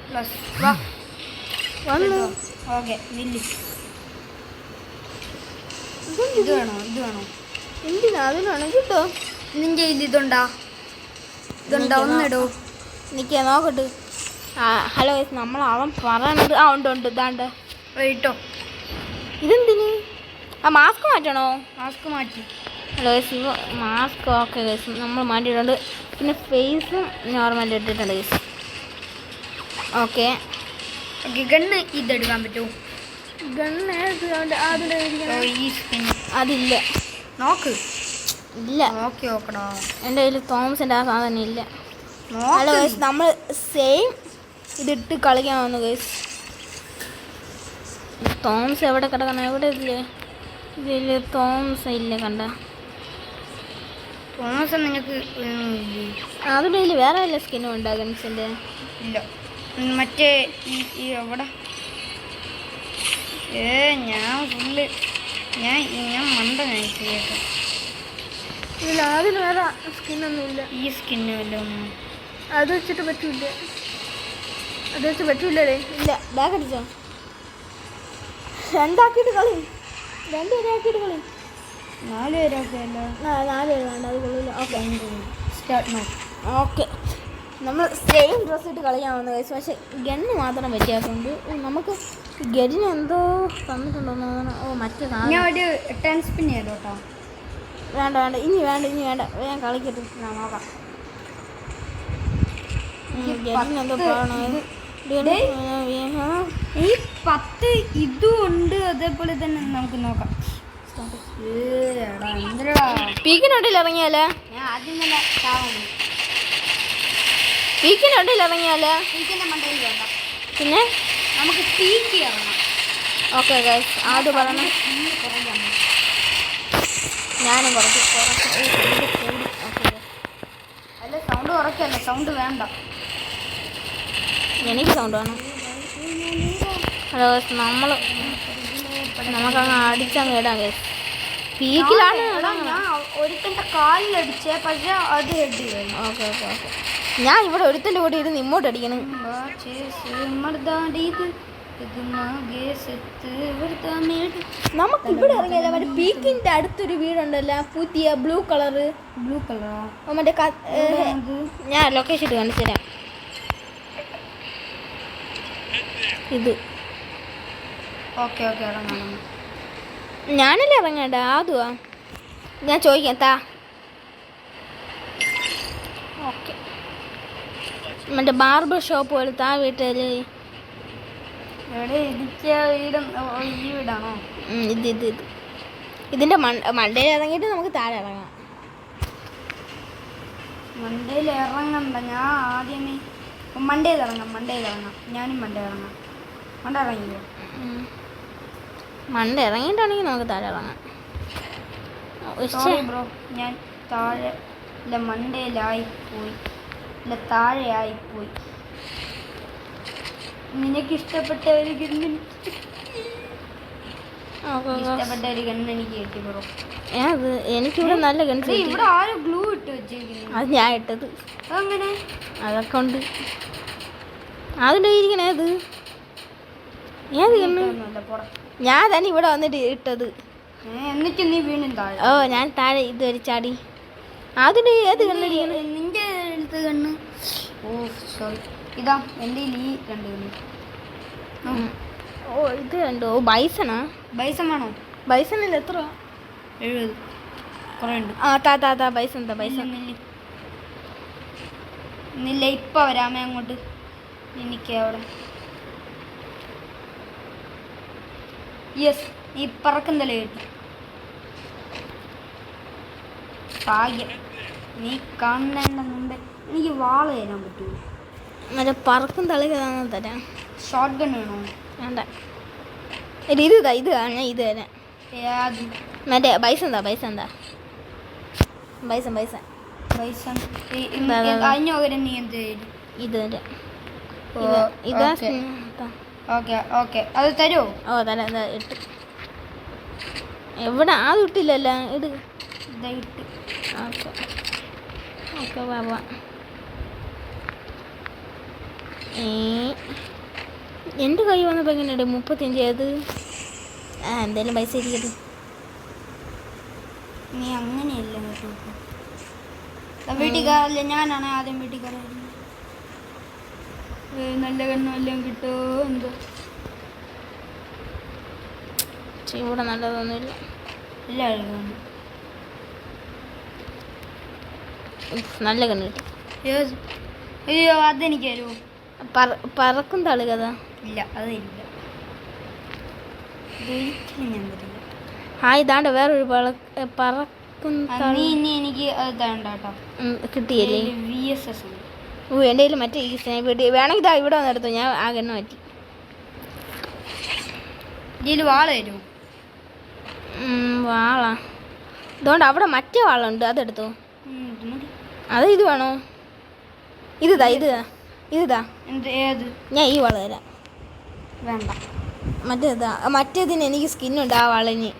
പ്ലസ് വാ വന്നു. ഓക്കെ, നില്ല്. ഇത് വേണോ? എന്തിനാ? അതിനാണ് കിട്ടോ. നിന്റെ ഇതുണ്ടോ? ഒന്നിടൂ. നിൽക്കുക, നോക്കട്ടെ. ഹലോ, നമ്മൾ അവൻ പറയണത്. ഉണ്ട്. ഇതാണ്ട് ഇട്ടോ. ഇതെന്തിന്? മാസ്ക് മാറ്റണോ? മാസ്ക് മാറ്റി. ഹലോ, മാസ്ക് ഓക്കെ നമ്മൾ മാറ്റിയിട്ടുണ്ട്. പിന്നെ ഫേസും നോർമൽ ഇട്ടിട്ടുണ്ട്. ഓക്കെ, ഗണ്ണ് ഇതെടുക്കാൻ പറ്റുമോ? ഗണ്ണ് അതില്ല. നോക്ക്. ഇല്ല, നോക്കി നോക്കടാ. എൻ്റെ കയ്യിൽ തോമസിൻ്റെ ആ സാധനം ഇല്ല. ഹലോ നോക്ക്. ഗൈസ്, നമ്മൾ സെയിം ഇതിട്ട് കളിക്കാൻ വന്നു ഗൈസ്. തോമസ് എവിടെ കിടക്കണം? എവിടെ ഇല്ലേ? ഇതിൽ തോമസ് ഇല്ല. കണ്ട തോമസ് നിങ്ങൾക്ക് അതിൻ്റെ കയ്യിൽ വേറെ വല്ല സ്കിന്നും ഉണ്ടോ ഗൺസിൻ്റെ? ഇല്ല. മറ്റേ ഈ എവിടെ ഞാൻ ഫുള്ള് ഞാൻ മണ്ടനായി കേട്ടോ. ഇല്ല, അതിന് വേറെ സ്കിന്നൊന്നും ഇല്ല. ഈ സ്കിന്നും ഇല്ല ഒന്നും. അത് വെച്ചിട്ട് പറ്റൂല. അത് വെച്ച് പറ്റൂലേ? ഇല്ല, ബാഗ് അടിച്ചോ. രണ്ടാക്കിയിട്ട് കളി, 2 പേരാക്കിയിട്ട് കളി. 4 പേരൊക്കെ അല്ല. 4 പേര് വേണ്ട, അത് കൊള്ളില്ല. Okay start no. ഓക്കെ, നമ്മൾ സെയിം ഡ്രസ്സ് ഇട്ട് കളിക്കാമെന്ന് കഴിച്ചു. പക്ഷെ ഗണ്ണ് മാത്രം വ്യത്യാസമുണ്ട്. നമുക്ക് ഗണ്ണിന് എന്തോ തന്നിട്ടുണ്ടോന്ന് തോന്നുന്നു. ഓ, മറ്റേ ഞാൻ ഒരു 10 സ്പിൻ ചെയ്തു കേട്ടോ. വേണ്ട, ഇനി വേണ്ട, ഞാൻ കളിക്കട്ടെ. ഞാൻ നോക്കാം. ഗണ്ണിന് എന്തോ പറയണത്. ഈ 10 ഇതും ഉണ്ട്. അതേപോലെ തന്നെ നമുക്ക് നോക്കാം. പീക്കിനൊട്ടിൽ ഇറങ്ങിയാലേ? ഞാൻ ആദ്യം തന്നെ ചാവുന്നു. പീക്കിനൊട്ടിൽ ഇറങ്ങിയാലേ? പീക്കിന്റെ മണ്ടയിൽ വേണ്ട, പിന്നെ നമുക്ക് പീക്ക് ഇറങ്ങാം. ഓക്കെ ഗൈസ്, അത് പറയണം. ഞാനും കുറച്ച് അല്ല, സൗണ്ട് കുറയ്ക്കല്ല, സൗണ്ട് വേണ്ട. എനിക്ക് സൗണ്ട് വേണം. ഹലോ ഗൈസ്, നമുക്കങ്ങ് അടിച്ചങ്ങ് ഇടാം ഗൈസ്. പീക്കിലാണ്. ഞാൻ ഒരുത്തന്റെ കാലിലടിച്ചേ, പക്ഷെ അത് ഹെഡ് ചെയ്തു. ഓക്കെ, ഞാൻ ഇവിടെ ഒരുത്തൻ്റെ കൂടെ ഇരുന്ന് ഇങ്ങോട്ട് അടിക്കണം. നമുക്ക് ഇവിടെ ഇറങ്ങിയല്ല, മറ്റേ പീക്കിന്റെ അടുത്തൊരു വീടുണ്ടല്ലോ, പുതിയ ബ്ലൂ കളറ്. മറ്റേ ഞാൻ ലൊക്കേഷൻ ഇട്ട് കാണിച്ചു തരാം. ഇത് ഓക്കെ ഇറങ്ങാം. ഞാനല്ലേ ഇറങ്ങേണ്ട? ആദ്യമാ ഞാൻ ചോദിക്കാം. താ. ഓക്കെ, മറ്റേ ബാർബർ ഷോപ്പ് പോലെ താ വീട്ടിൽ. എവിടെ ഇരിക്ക വീട്? ഈ വീടാണോ? ഇത് ഇതിൻ്റെ മണ്ടയിൽ ഇറങ്ങിയിട്ട് നമുക്ക് താഴെ ഇറങ്ങാം. മണ്ടയിൽ ഇറങ്ങണ്ട, ഞാൻ ആദ്യമേ മണ്ടയിൽ ഇറങ്ങാം. ഞാനും മണ്ടയിൽ ഇറങ്ങാം. മണ്ട ഇറങ്ങിയോ? മണ്ട ഇറങ്ങിയിട്ടാണെങ്കിൽ നമുക്ക് താഴെ ഇറങ്ങാം. ബ്രോ, ഞാൻ താഴെ ഇല്ല, മണ്ടയിലായിപ്പോയി. ഇല്ല, താഴെ ആയിപ്പോയി. നിനക്ക് ഇഷ്ടപ്പെട്ട ഒരു ഗണ്ണ് എനിക്ക് കിട്ടി ബ്രോ. എനിക്കിവിടെ നല്ല ഗൺസ്. ഇവിടെ ആരും ഗ്ലൂ ഇട്ട് വെച്ചേക്കുന്നു. അത് ഞാൻ ഇട്ടത്. അങ്ങനെ അതൊക്കെ ഉണ്ട്. അതിൻ്റെ ഇരിക്കണേ അത് ഏത് ഗണ്ണ്? ഞാൻ തന്നെ ഇവിടെ വന്നിട്ട് ഇട്ടത്. എന്നിട്ട് നീ വീണ്ടും താഴെ. ഓ, ഞാൻ താഴെ ഇതുവരെ ചാടി. അതിൻ്റെ ഏത് ഗണ്ണിരിക്കണേ? നിന്റെ എടുത്ത ഗണ്ണ്? ഓ സോറി, ഇതാ എൻ്റെ ഈ 2 ഗണ്ണ്. ഓ, ഇത് കണ്ടോ? ബൈസണാ? ബൈസൺ വേണോ? ബൈസണിൽ എത്ര? 70. കുറേ ഉണ്ട്. താ ബൈസൺ. നില്ല, ഇപ്പം വരാമേ അങ്ങോട്ട്. എനിക്ക് അവിടെ യെസ്, നീ പറക്കുന്നല്ലേ കേട്ടു. ഭാഗ്യം, നീ കാണേണ്ട മുമ്പേ എനിക്ക് വാള് തരാൻ പറ്റുമോ? മറ്റേ പറക്കും തളിക തരാം. ഷോർട്ട് ഗൺ വേണോ? വേണ്ട, ഇത് ഞാൻ ഇത് തരാം. മറ്റേ ബൈസൺ കഴിഞ്ഞ പകരം നീ എന്ത് ചെയ്തു? ഇത് തരാം. ഓക്കെ അത് തരുമോ? ഓ, തരാം. ഇട്ട് എവിടെ? അത് ഇട്ടില്ലല്ലോ. ഇട്ട്. ഓക്കെ ബാബാ. എൻ്റെ കൈ വന്നപ്പോൾ എങ്ങനെയുണ്ട്? 35. ഏത്? എന്തായാലും പൈസ ഇരിക്കട്ടെ. നീ അങ്ങനെയല്ല കേട്ടോ. വീട്ടിൽ കയറില്ല, ഞാനാണ് ആദ്യം വീട്ടിൽ കയറുന്നത്. നല്ല കണ്ണു എല്ലാം കിട്ടുമോ എന്തോ? ഇവിടെ നല്ലതൊന്നുമില്ല. എല്ലാവരും നല്ല കണ്ണ് കിട്ടും. അയ്യോ, അതെനിക്ക് തരുമോ? പറക്കും തളികത. ഇല്ല, അതില്ല. ഞാൻ തരില്ല. ഇതാണ്ട് വേറൊരു പറക്കും നീ ഇനി എനിക്ക് അത് തരണ്ട കേട്ടോ. കിട്ടിയല്ലേ? VSS ഉണ്ട്. ഓ എൻ്റെ കയ്യിൽ മറ്റേ ഈ സ്നൈപ്പ് കിട്ടി. വേണമെങ്കിൽ ഇതാ ഇവിടെ വന്ന് എടുത്തു. ഞാൻ ആ ഗണ്ണ് മാറ്റി. ഇതിൽ വാള തരുമോ? വാളാ ഇതുകൊണ്ട് അവിടെ മറ്റേ വാളുണ്ട്, അതെടുത്തോ. ഇത് മതി. അത് ഇത് വേണോ? ഇതാ ഇതാ എന്ത് ഏത്? ഞാൻ ഈ വാള തരാം. വേണ്ട. മറ്റേതാ, മറ്റേതിന് എനിക്ക് സ്കിന്നുണ്ട് ആ വാളിന്.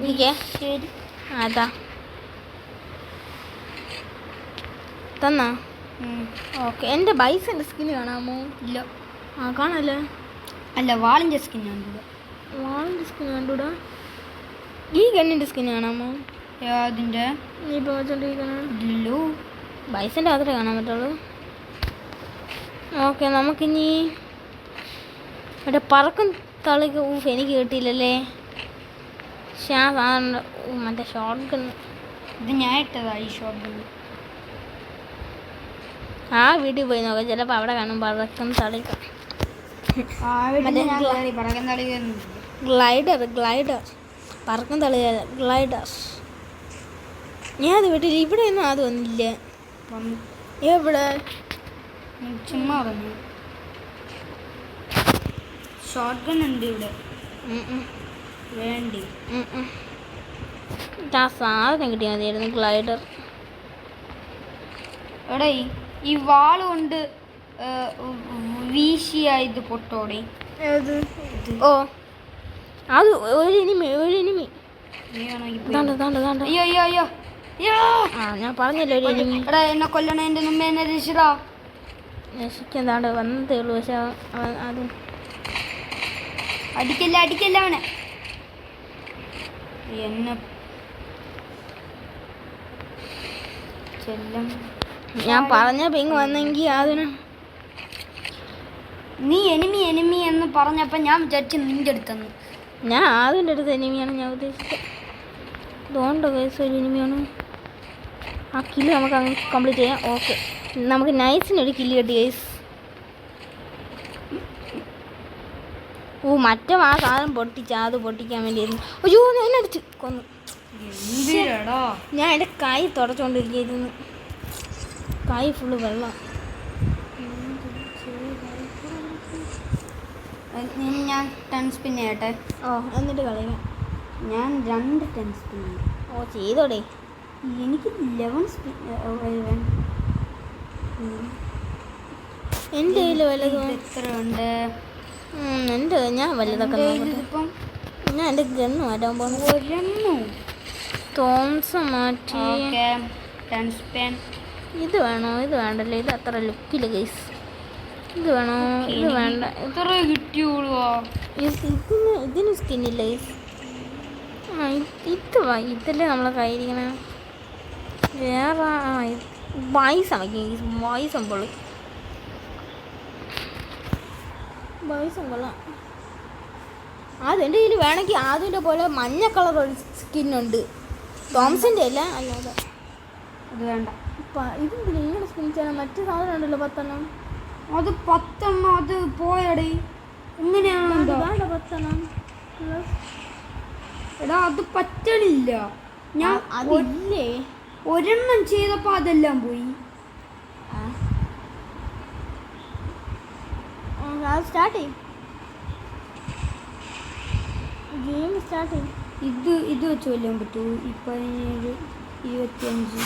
ഇരിക്കേ. ശരി. അതാ തന്നാ. ഓക്കെ. എൻ്റെ ബൈസിൻ്റെ സ്കിന്ന് കാണാമോ? ഇല്ല. ആ കാണല്ലേ. അല്ല, വാളിൻ്റെ സ്കിൻ കണ്ടില്ല. വാളിൻ്റെ സ്കിൻ കണ്ടൂടാ. ഈ ഗണ്ണിൻ്റെ സ്കിൻ കാണാമോ? അതിൻ്റെ നീ ഇപ്പോൾ വെച്ചോണ്ടിരിക്കണ ഇല്ലല്ലോ. ബൈസിൻ്റെ മാത്രമേ കാണാൻ പറ്റുള്ളൂ. ഓക്കെ, നമുക്കിനി മറ്റേ പറക്കും തളിക്ക്. എനിക്ക് കിട്ടിയില്ലല്ലേ. മറ്റേ ഷോർട്ട് ഗൺ. ഇത് ഞാൻ ഇട്ടതാ ഈ ഷോർട്ട് ഗൺ. ആ വീട്ടിൽ പോയി നോക്കാം, ചിലപ്പോൾ അവിടെ കാണും പറക്കും തളിക്ക. ഗ്ലൈഡർ പറക്കും തളിക ഗ്ലൈഡർ. ഞാൻ അത് വീട്ടിൽ ഇവിടെ ഒന്നും അത് വന്നില്ല. എവിടെ? ചുമ്മാ പറഞ്ഞു. ഷോർട്ട് ഗൺ ഉണ്ട് ഇവിടെ. വേണ്ടി ആ സാധനം കിട്ടിയാൽ മതിയായിരുന്നു. ഗ്ലൈഡർ എടേ, ഈ വാള് കൊണ്ട് വീശിയായത് പൊട്ടോടെ. ഓ അത് ഒരു എനിമി. അയ്യോ അയ്യോ അയ്യോ അയ്യോ. ആ ഞാൻ പറഞ്ഞല്ലോ ഒരു എനിമി. എടാ, എന്നെ കൊല്ലണേന്റെ മുമ്പേ എന്നെ രക്ഷിടാ. രക്ഷിക്കാൻ വന്നതേ ഉള്ളൂ. പക്ഷെ അത് അടിക്കല്ല അവനെ. എന്നെ ചെല്ലം. ഞാൻ പറഞ്ഞ പിങ് വന്നെങ്കിൽ അതിന് നീ എനിമി എന്ന് പറഞ്ഞപ്പോൾ ഞാൻ വിചാരിച്ചു നിൻ്റെ അടുത്തെന്ന്. ഞാൻ അതിൻ്റെ അടുത്ത് എനിമിയാണ് ഞാൻ ഉദ്ദേശിച്ചത്. ഇതുകൊണ്ട് കേസ് ഒരു എനിമിയാണ്. ആ കില്ല് നമുക്ക് അങ്ങ് കംപ്ലീറ്റ് ചെയ്യാം. ഓക്കെ, നമുക്ക് നൈസിനൊരു കില്ല് കിട്ടി കേസ്. മറ്റേ ആ സാധനം അത് പൊട്ടിക്കാൻ വേണ്ടിയായിരുന്നു. അയ്യോ, എന്നെ അടിച്ച് കൊന്നു. ഞാൻ എൻ്റെ കൈ തുടച്ചുകൊണ്ടിരിക്കുന്നു. കൈ ഫുള്ള് വെള്ളം. ഞാൻ 10 സ്പിൻ ചെയ്യട്ടെ. എന്നിട്ട് കളിക്കാം. ഞാൻ 2 10 സ്പിൻ. ചെയ്തോടെ. എനിക്ക് 11 സ്പിൻ. എൻ്റെ കയ്യിൽ വലുത് എത്ര ഉണ്ട്? ഞാൻ വലുതൊക്കെ ഇതിപ്പം ഞാൻ എൻ്റെ ഗണ്ണ് മാറ്റാൻ പോകുന്നു. തോംസൺ മാറ്റി. 10 സ്പിൻ. ഇത് വേണോ? ഇത് വേണ്ടല്ലേ. ഇത് അത്ര ലുക്കില്ല ഗൈസ്. ഇത് വേണോ? ഇത് വേണ്ട. എത്ര കിട്ടിയോളൂ? ഇതിന് സ്കിന്നില്ല ഗൈസ്. ഇതല്ലേ നമ്മളെ കയ്യിരിക്കണേ. വേറെ ബൈസം വയ്ക്കും ഗൈസ്. ബൈസം പൊള്ളി. ബൈസം കൊള്ളാം. അതെൻ്റെ കയ്യിൽ വേണമെങ്കിൽ അതിൻ്റെ പോലെ മഞ്ഞ കളർ ഒരു സ്കിന്നുണ്ട്. തോംസിൻ്റെ അല്ല, അല്ലാതെ. അത് വേണ്ട. ഇതെന്തിനാ ഇങ്ങനെ സ്കിൻ ചെയ്യണം? മറ്റു സാധനം ഉണ്ടല്ലോ 10 എണ്ണം. അത് 10 എണ്ണം. അത് പോയടേ. എങ്ങനെയാണ്? 10 എണ്ണം. എടാ, അത് പറ്റണില്ല. ഞാൻ അതില്ലേ, ഒരെണ്ണം ചെയ്തപ്പോ അതെല്ലാം പോയി. സ്റ്റാർട്ട് ചെയ്യും. ഗെയിം സ്റ്റാർട്ട് ചെയ്യും. ഇത് വെച്ച് കൊല്ലാൻ പറ്റുമോ? 17, 25.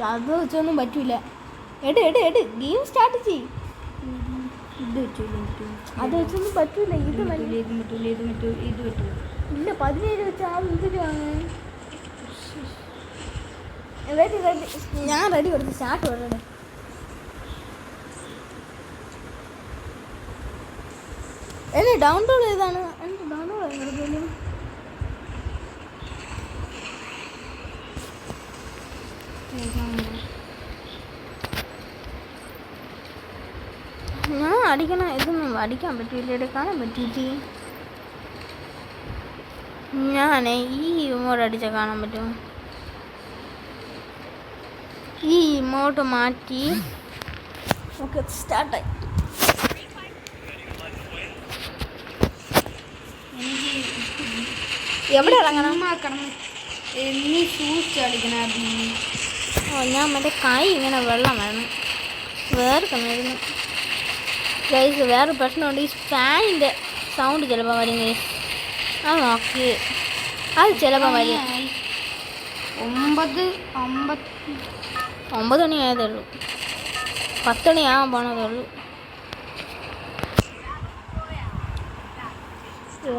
അത് വെച്ചൊന്നും പറ്റൂല. എട് ഗെയിം സ്റ്റാർട്ട് ചെയ്യും. ഇത് വെച്ച് കൊല്ലാൻ പറ്റുമോ? അത് വെച്ചൊന്നും പറ്റൂല. ഇത് പറ്റൂല. ഇല്ല, 17 വെച്ചാൽ എന്തിനാണ്? റെഡി. ഞാൻ റെഡി കൊടുത്ത് സ്റ്റാർട്ട് കൊടുക്കട്ടെ. എന്നെ ഡൗൺലോഡ് ചെയ്താണ്. ഡൗൺലോഡ് ചെയ്തെടുക്കലും. ഞാൻ അടിക്കണം. ഇതൊന്നും അടിക്കാൻ പറ്റില്ല. എടുക്കാനും പറ്റിയിട്ട് ഞാൻ ഈ ഇമോട്ട് അടിച്ചാൽ കാണാൻ പറ്റും. ഈ ഇമോട്ട് മാറ്റി. ഓക്കെ, സ്റ്റാർട്ടായി. എവിടെ ഇറങ്ങണം? ചുമ്മാ കിടന്ന് നീ സൂക്ഷിച്ച് കളിക്കണ അബി. ഓ ഞാൻ മറ്റേ കൈ ഇങ്ങനെ വെള്ളം വേണം വേർക്കുന്നായിരുന്നു ഗൈസ്. വേറെ പ്രശ്നമുണ്ട്, ഈ ഫാനിൻ്റെ സൗണ്ട് ചിലപ്പോൾ വരും ഗൈസ്. അത് നോക്കി അത് ചിലപ്പോൾ വരും. 9 മണി ആയതേ ഉള്ളൂ, 10 മണിയാകാൻ പോണതേ ഉള്ളൂ.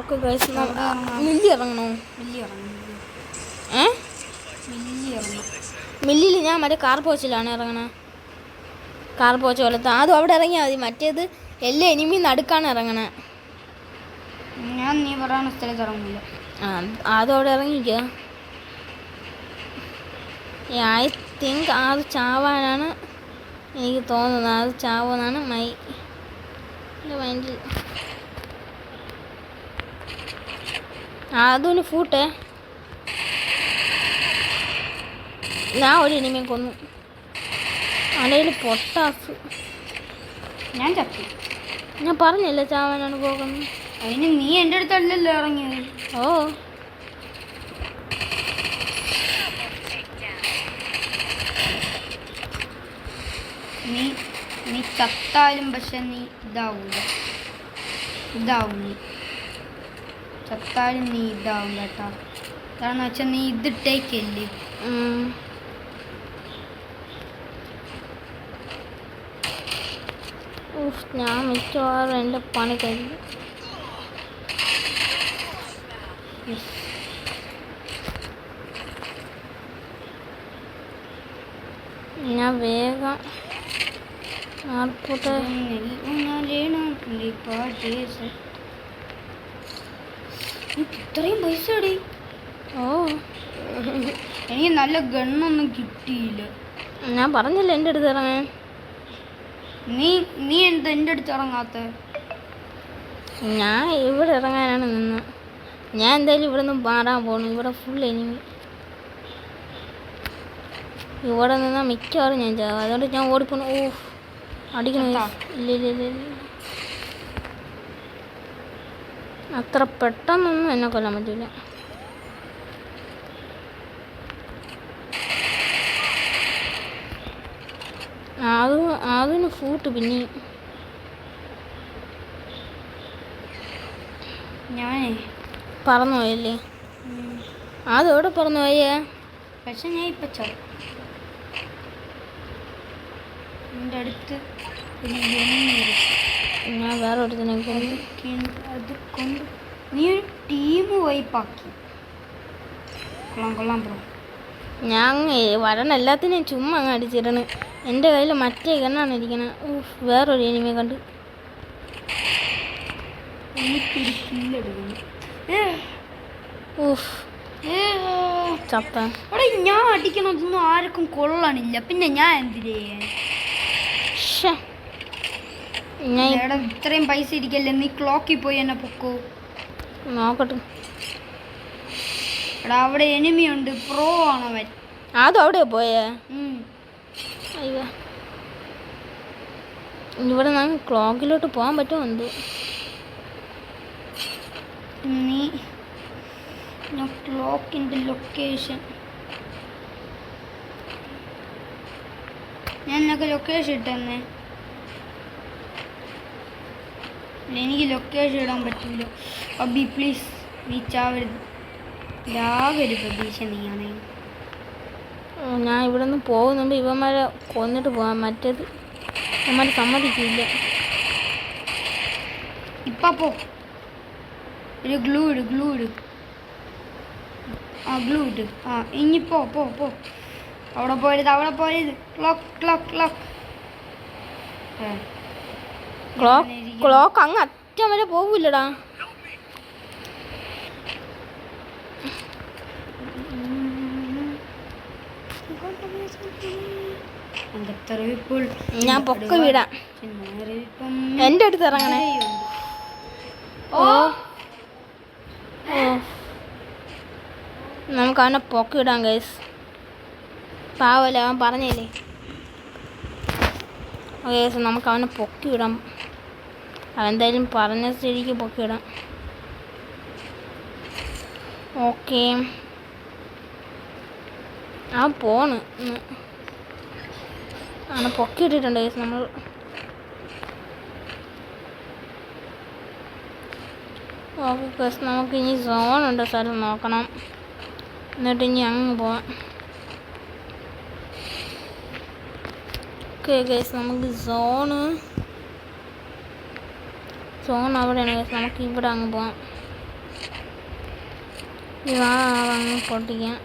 ഓക്കെ ഗൈസ്, മില്ലി ഇറങ്ങണോ? മില്ലിൽ ഞാൻ മറ്റേ കാർ പോച്ചിലാണ് ഇറങ്ങണത്. കാർ പോച്ച് പോലത്തെ അതും അവിടെ ഇറങ്ങിയാൽ മതി. മറ്റേത് എല്ലാ എനിമി നടുക്കാണ് ഇറങ്ങണേ. ഞാൻ നീ പറയുന്ന സ്ഥലത്ത് ഇറങ്ങില്ല. അതും അവിടെ ഇറങ്ങിക്കുക. ഐ തിങ്ക് അത് ചാവാനാണ് എനിക്ക് തോന്നുന്നത്. അത് ചാവുമെന്നാണ് മൈൻഡിൽ. അതൊന്ന് ഫൂട്ടേ. ഞാൻ ഒരു എനിമിയെ കൊന്നു. അതിൽ പൊട്ടാസ്. ഞാൻ ചത്തു. ഞാൻ പറഞ്ഞല്ലേ ചാവാനാണ് പോകുന്നത്. അതിന് നീ എൻ്റെ അടുത്തല്ലല്ലോ ഇറങ്ങിയത്. ഓ നീ ചത്താലും പക്ഷെ നീ ഇതാവൂല. ചത്താലും നീ ഇതാവും കേട്ടോ. കാരണം വെച്ചാൽ നീ ഇതിട്ടേക്കല്ലേ. ഞാൻ മിക്കവാറും എൻ്റെ പണി കഴിഞ്ഞു. ഞാൻ വേഗം ഇത്രയും പൈസ അടി. ഓ എനിക്ക് നല്ല ഗണ്ണൊന്നും കിട്ടിയില്ല. ഞാൻ പറഞ്ഞില്ല എൻ്റെ അടുത്ത് ഇറങ്ങാൻ. നീ എന്താ എൻ്റെ അടുത്ത് ഇറങ്ങാത്ത? ഞാൻ ഇവിടെ ഇറങ്ങാനാണ് നിന്ന്. ഞാൻ എന്തായാലും ഇവിടെ നിന്ന് മാറാൻ പോകണം. ഇവിടെ ഫുൾ എനിമി. ഇവിടെ നിന്നാൽ മിക്കവാറും ഞാൻ ചാവും. അതുകൊണ്ട് ഞാൻ ഓടിപ്പോണു. ഓ അടിക്കണ. ഇല്ല അത്ര പെട്ടെന്നൊന്നും എന്നെ കൊല്ലാൻ പറ്റില്ല. അതിന് ഫൂട്ട് പിന്നെ ഞാനേ പറന്നു പോയല്ലേ. അതെവിടെ പറന്നു പോയേ? പക്ഷെ ഞാൻ ഇപ്പം ചാവും. എൻ്റെ അടുത്ത് ഞാൻ വേറെ ഒരുത്തിനെ അത് കൊണ്ട് നീ ഒരു ടീം വൈപ്പാക്കി. കൊള്ളാം ബ്രോ. ഞാൻ വരണ എല്ലാത്തിനെയും ചുമ്മാ അങ്ങ് അടിച്ചിടണ്. എൻ്റെ കയ്യിൽ മറ്റേ ഗണ്ണാണ് ഇരിക്കണത്. വേറൊരു എനിമിയെ കണ്ട് ചത്ത. അവിടെ ഞാൻ അടിക്കണതൊന്നും ആർക്കും കൊള്ളണില്ല. പിന്നെ ഞാൻ എന്തിനു ചെയ്യാൻ? ഇത്രയും പൈസ ഇരിക്കല്ലേ. നീ ക്ലോക്കിൽ പോയി എന്നെ പൊക്കോ. നോക്കട്ടെ. എടാ അവിടെ എനിമിയുണ്ട്. പ്രോ ആണവൻ. അതും അവിടെ പോയേ? അയ്യോ ഇവിടെ നമുക്ക് ക്ലോക്കിലോട്ട് പോകാൻ പറ്റുമോ? ഞാൻ ക്ലോക്കിൻ്റെ ലൊക്കേഷൻ ഞാൻ നിനക്ക് ലൊക്കേഷൻ ഇട്ടെന്നേ. എനിക്ക് ലൊക്കേഷൻ ഇടാൻ പറ്റില്ല. അബി പ്ലീസ് നീ ചാവരുത്. ലാവൊരു പ്രതീക്ഷ നീയാണേ. ഞാൻ ഇവിടെ നിന്ന് പോകുന്നുണ്ട്. ഇവന്മാരെ കൊന്നിട്ട് പോകാൻ. മറ്റേത് ഇവന്മാർ സമ്മതിക്കില്ല. ഇപ്പം പോ. ഒരു ഗ്ലൂ ഇട്. ഗ്ലൂ ഇട്. ഇനി പോ. അവിടെ പോരുത്. ക്ലോക്ക് അങ്ങ് അറ്റം വരെ പോകില്ലടാ. ഞാൻ പൊക്ക വിടാം. എൻ്റെ അടുത്ത് ഇറങ്ങണേ. ഓ നമുക്ക് അവനെ പൊക്ക ഇടാം ഗൈസ്. പാവല്ലേ, അവൻ പറഞ്ഞില്ലേ. ഗൈസ് നമുക്ക് അവനെ പൊക്കി ഇടാം. അവൻ എന്തായാലും പറഞ്ഞ സ്ഥിതിക്ക് പൊക്കി ഇടാം. ഓക്കെ ആ പോണ് ആണ് പൊക്കിയിട്ടിട്ടുണ്ട് ഗൈസ് നമ്മൾ. ഓക്കെ ഗൈസ് നമുക്ക് ഇനി സോണുണ്ട് സ്ഥലം നോക്കണം, എന്നിട്ട് ഇനി അങ്ങ് പോവാം. ഓക്കെ ഗൈസ് നമുക്ക് സോൺ അവിടെയാണ് ഗൈസ്. നമുക്ക് ഇവിടെ അങ്ങ് പോവാം. അങ്ങ് പൊട്ടിക്കാം.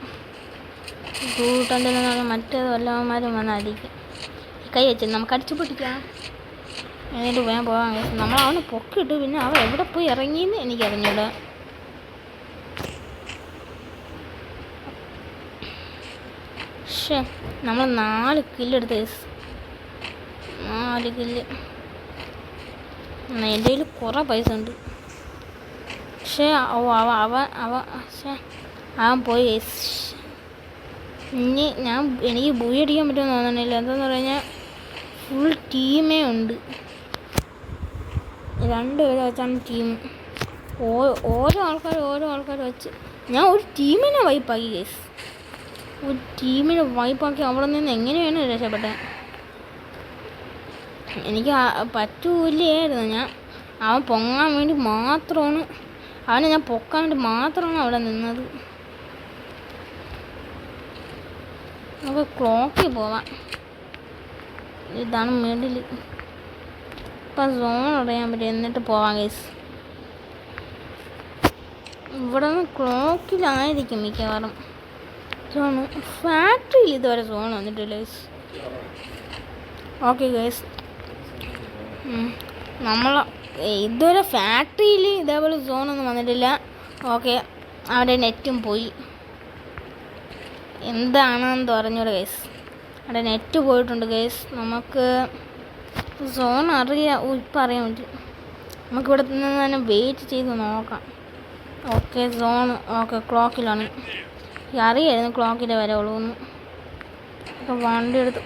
കൂട്ടണ്ടെന്ന് മറ്റേത് വല്ലവന്മാരും വന്ന് അടിക്കും. കൈ വെച്ചിട്ട് നമുക്ക് അടിച്ചു പൊട്ടിക്കാം. എന്നിട്ട് വേഗം പോകാൻ ഗൈസ്. നമ്മൾ അവനെ പൊക്കിയിട്ട് പിന്നെ അവൻ എവിടെ പോയി ഇറങ്ങിയെന്ന് എനിക്കറിഞ്ഞൂടാ. പക്ഷേ നമ്മൾ 4 കില്ലെടുത്ത് ഗൈസ്. 4 കില്ല്. എൻ്റെ കയ്യിൽ കുറേ പൈസ ഉണ്ട്. പക്ഷേ അവൻ പോയി ഗൈസ്. ഇനി എനിക്ക് ബൂയി അടിക്കാൻ പറ്റുമെന്ന് തോന്നണില്ല. എന്താന്ന് പറഞ്ഞാൽ ഫുൾ ടീമേ ഉണ്ട്. 2 പേരെ വെച്ചാണ് ടീം. ഓരോ ആൾക്കാർ വെച്ച് ഞാൻ ഒരു ടീമിനെ വൈപ്പാക്കി ഗൈസ്. ഒരു ടീമിനെ വൈപ്പാക്കി അവിടെ നിന്ന് എങ്ങനെയാണ് രക്ഷപ്പെട്ടത്? എനിക്ക് പറ്റൂലായിരുന്നു. അവൻ പൊങ്ങാൻ വേണ്ടി മാത്രമാണ്, അവനെ ഞാൻ പൊക്കാൻ വേണ്ടി മാത്രമാണ് അവിടെ നിന്നത്. നമുക്ക് ക്ലോക്കിൽ പോവാം. ഇതാണ് മിഡിൽ. ഇപ്പം സോൺ അറിയാൻ പറ്റും, എന്നിട്ട് പോവാം ഗൈസ്. ഇവിടെ നിന്ന് ക്ലോക്കിലായിരിക്കും മിക്കവാറും സോണ്. ഫാക്ടറിയിൽ ഇതുവരെ സോൺ വന്നിട്ടില്ല ഗൈസ്. ഓക്കെ ഗൈസ്, നമ്മൾ ഇതുവരെ ഫാക്ടറിയിൽ ഇതേപോലെ സോണൊന്നും വന്നിട്ടില്ല. ഓക്കെ, അവിടെ നെറ്റും പോയി. എന്താണെന്ന് പറഞ്ഞൂടെ ഗൈസ്. അവിടെ നെറ്റ് പോയിട്ടുണ്ട് ഗൈസ്. നമുക്ക് സോൺ ഇപ്പം അറിയാൻ പറ്റും. നമുക്കിവിടെ നിന്ന് തന്നെ വെയിറ്റ് ചെയ്ത് നോക്കാം. ഓക്കെ സോൺ ഓക്കെ ക്ലോക്കിലാണ്. അറിയായിരുന്നു ക്ലോക്കിലെ വരവുള്ളൂ എന്ന്. അപ്പോൾ വണ്ടി എടുത്ത്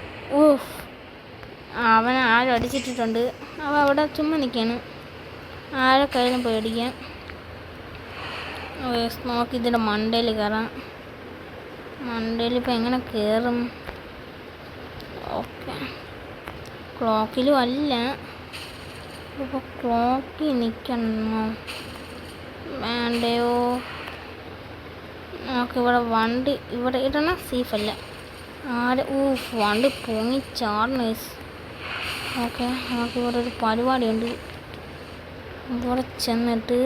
അവൻ ആരും അടിച്ചിട്ടിട്ടുണ്ട്. അവൻ അവിടെ ചുമ്മാ നിൽക്കുകയാണ്. ആരെ കയ്യിലും പോയി അടിക്കാം. നോക്കി ഇതിൻ്റെ മണ്ടയിൽ കയറാം. മണ്ടയിൽ ഇപ്പം എങ്ങനെ കയറും? ഓക്കെ, ക്ലോക്കിലും അല്ല. ഇപ്പോൾ ക്ലോക്കിൽ നിൽക്കണോ വേണ്ടയോ? നമുക്ക് ഇവിടെ വണ്ടി ഇവിടെ ഇടണം. സേഫല്ല. വണ്ടി പൊങ്ങി ചാടണം. ഓക്കെ, നമുക്കിവിടെ ഒരു പരിപാടിയുണ്ട്. ഇവിടെ ചെന്നിട്ട്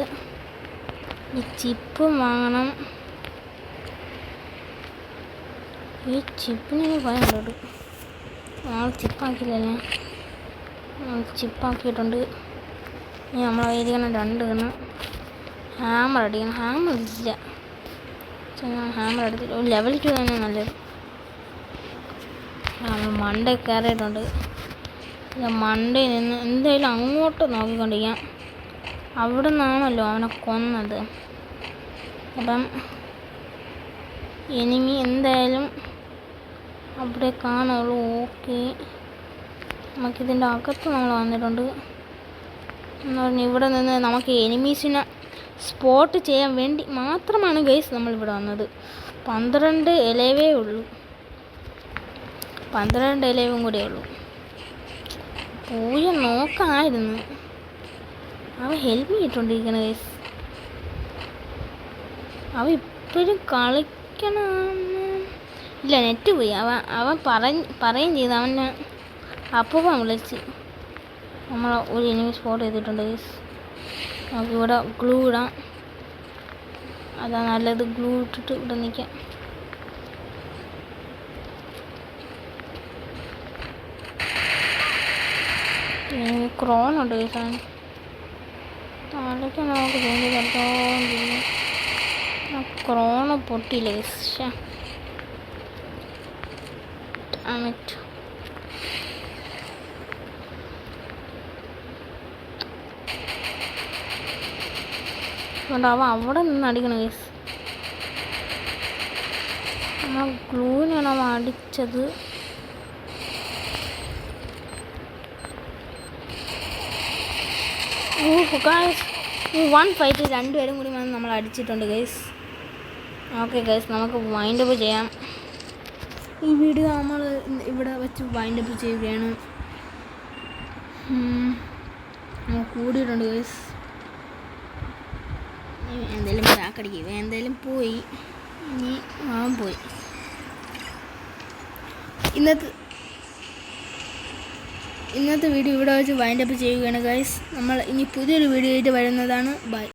ഈ ചിപ്പ് വാങ്ങണം. ഈ ചിപ്പിന് ഭയമുണ്ട്. നമ്മൾ ചിപ്പാക്കിയില്ലല്ലേ? ചിപ്പാക്കിയിട്ടുണ്ട്. ഇനി നമ്മളായിരിക്കണം 2 കണ്ണ് ഹാമർ അടിക്കണം. ഹാമർ ഇല്ല. ഹാമർ എടുത്തിട്ട് ലെവൽ 2 തന്നെ നല്ലത്. നമ്മൾ മണ്ടേ കയറിയിട്ടുണ്ട്. മണ്ടയിൽ നിന്ന് എന്തായാലും അങ്ങോട്ട് നോക്കിക്കൊണ്ടിരിക്കാം. അവിടെ നിന്നാണല്ലോ അവനെ കൊന്നത്. അപ്പം എനിമി എന്തായാലും അവിടെ കാണുള്ളൂ. ഓക്കെ, നമുക്കിതിൻ്റെ അകത്ത് നമ്മൾ വന്നിട്ടുണ്ട് എന്ന് പറഞ്ഞാൽ ഇവിടെ നിന്ന് നമുക്ക് എനിമീസിനെ സ്പോട്ട് ചെയ്യാൻ വേണ്ടി മാത്രമാണ് ഗൈസ് നമ്മളിവിടെ വന്നത്. 12 ഇലവേ ഉള്ളൂ. 12 ഇലവും കൂടെ ഉള്ളൂ. പോയി നോക്കാമായിരുന്നു. അവൻ ഹെൽപ്പ് ചെയ്തിട്ടുണ്ടിരിക്കണം ഗൈസ്. അവൻ ഇപ്പോഴും കളിക്കണം. ഇല്ല, നെറ്റ് പോയി. അവൻ പറയുകയും ചെയ്തു. അവനെ അപ്പം വിളിച്ച് നമ്മൾ ഒരു എനിമി സ്പോട്ട് ചെയ്തിട്ടുണ്ട് ഗൈസ്. നമുക്കിവിടെ ഗ്ലൂ ഇടാം. അതാ നല്ലത്. ഗ്ലൂ ഇട്ടിട്ട് ഇവിടെ നിൽക്കാം. ക്രോണുണ്ട് ഗൈസ്. അതൊക്കെ നമുക്ക് വേണ്ടി കണ്ടോണ്ടിരിക്കും. Krohn പൊട്ടിയില്ല guys. അതുകൊണ്ട് അവൻ അവിടെ നിന്ന് അടിക്കണം ഗൈസ്. നമ്മൾ ഗ്ലൂവിനാണ് അവൻ അടിച്ചത്. ഗൈസ് 1 ഫൈറ്റ് 2 പേരും കൂടി വന്ന് നമ്മൾ അടിച്ചിട്ടുണ്ട് ഗൈസ്. ഓക്കെ ഗൈസ്, നമുക്ക് വൈൻഡപ്പ് ചെയ്യാം. ഈ വീഡിയോ നമ്മൾ ഇവിടെ വെച്ച് വൈൻഡപ്പ് ചെയ്യുകയാണ്. കൂടിയിട്ടുണ്ട് ഗൈസ്. എന്തായാലും ബാക്കടിക്കുക, എന്തായാലും പോയി, ഇനി പോയി. ഇന്നത്തെ വീഡിയോ ഇവിടെ വെച്ച് വൈൻഡപ്പ് ചെയ്യുകയാണ് ഗൈസ്. നമ്മൾ ഇനി പുതിയൊരു വീഡിയോ ആയിട്ട് വരുന്നതാണ്. ബൈ.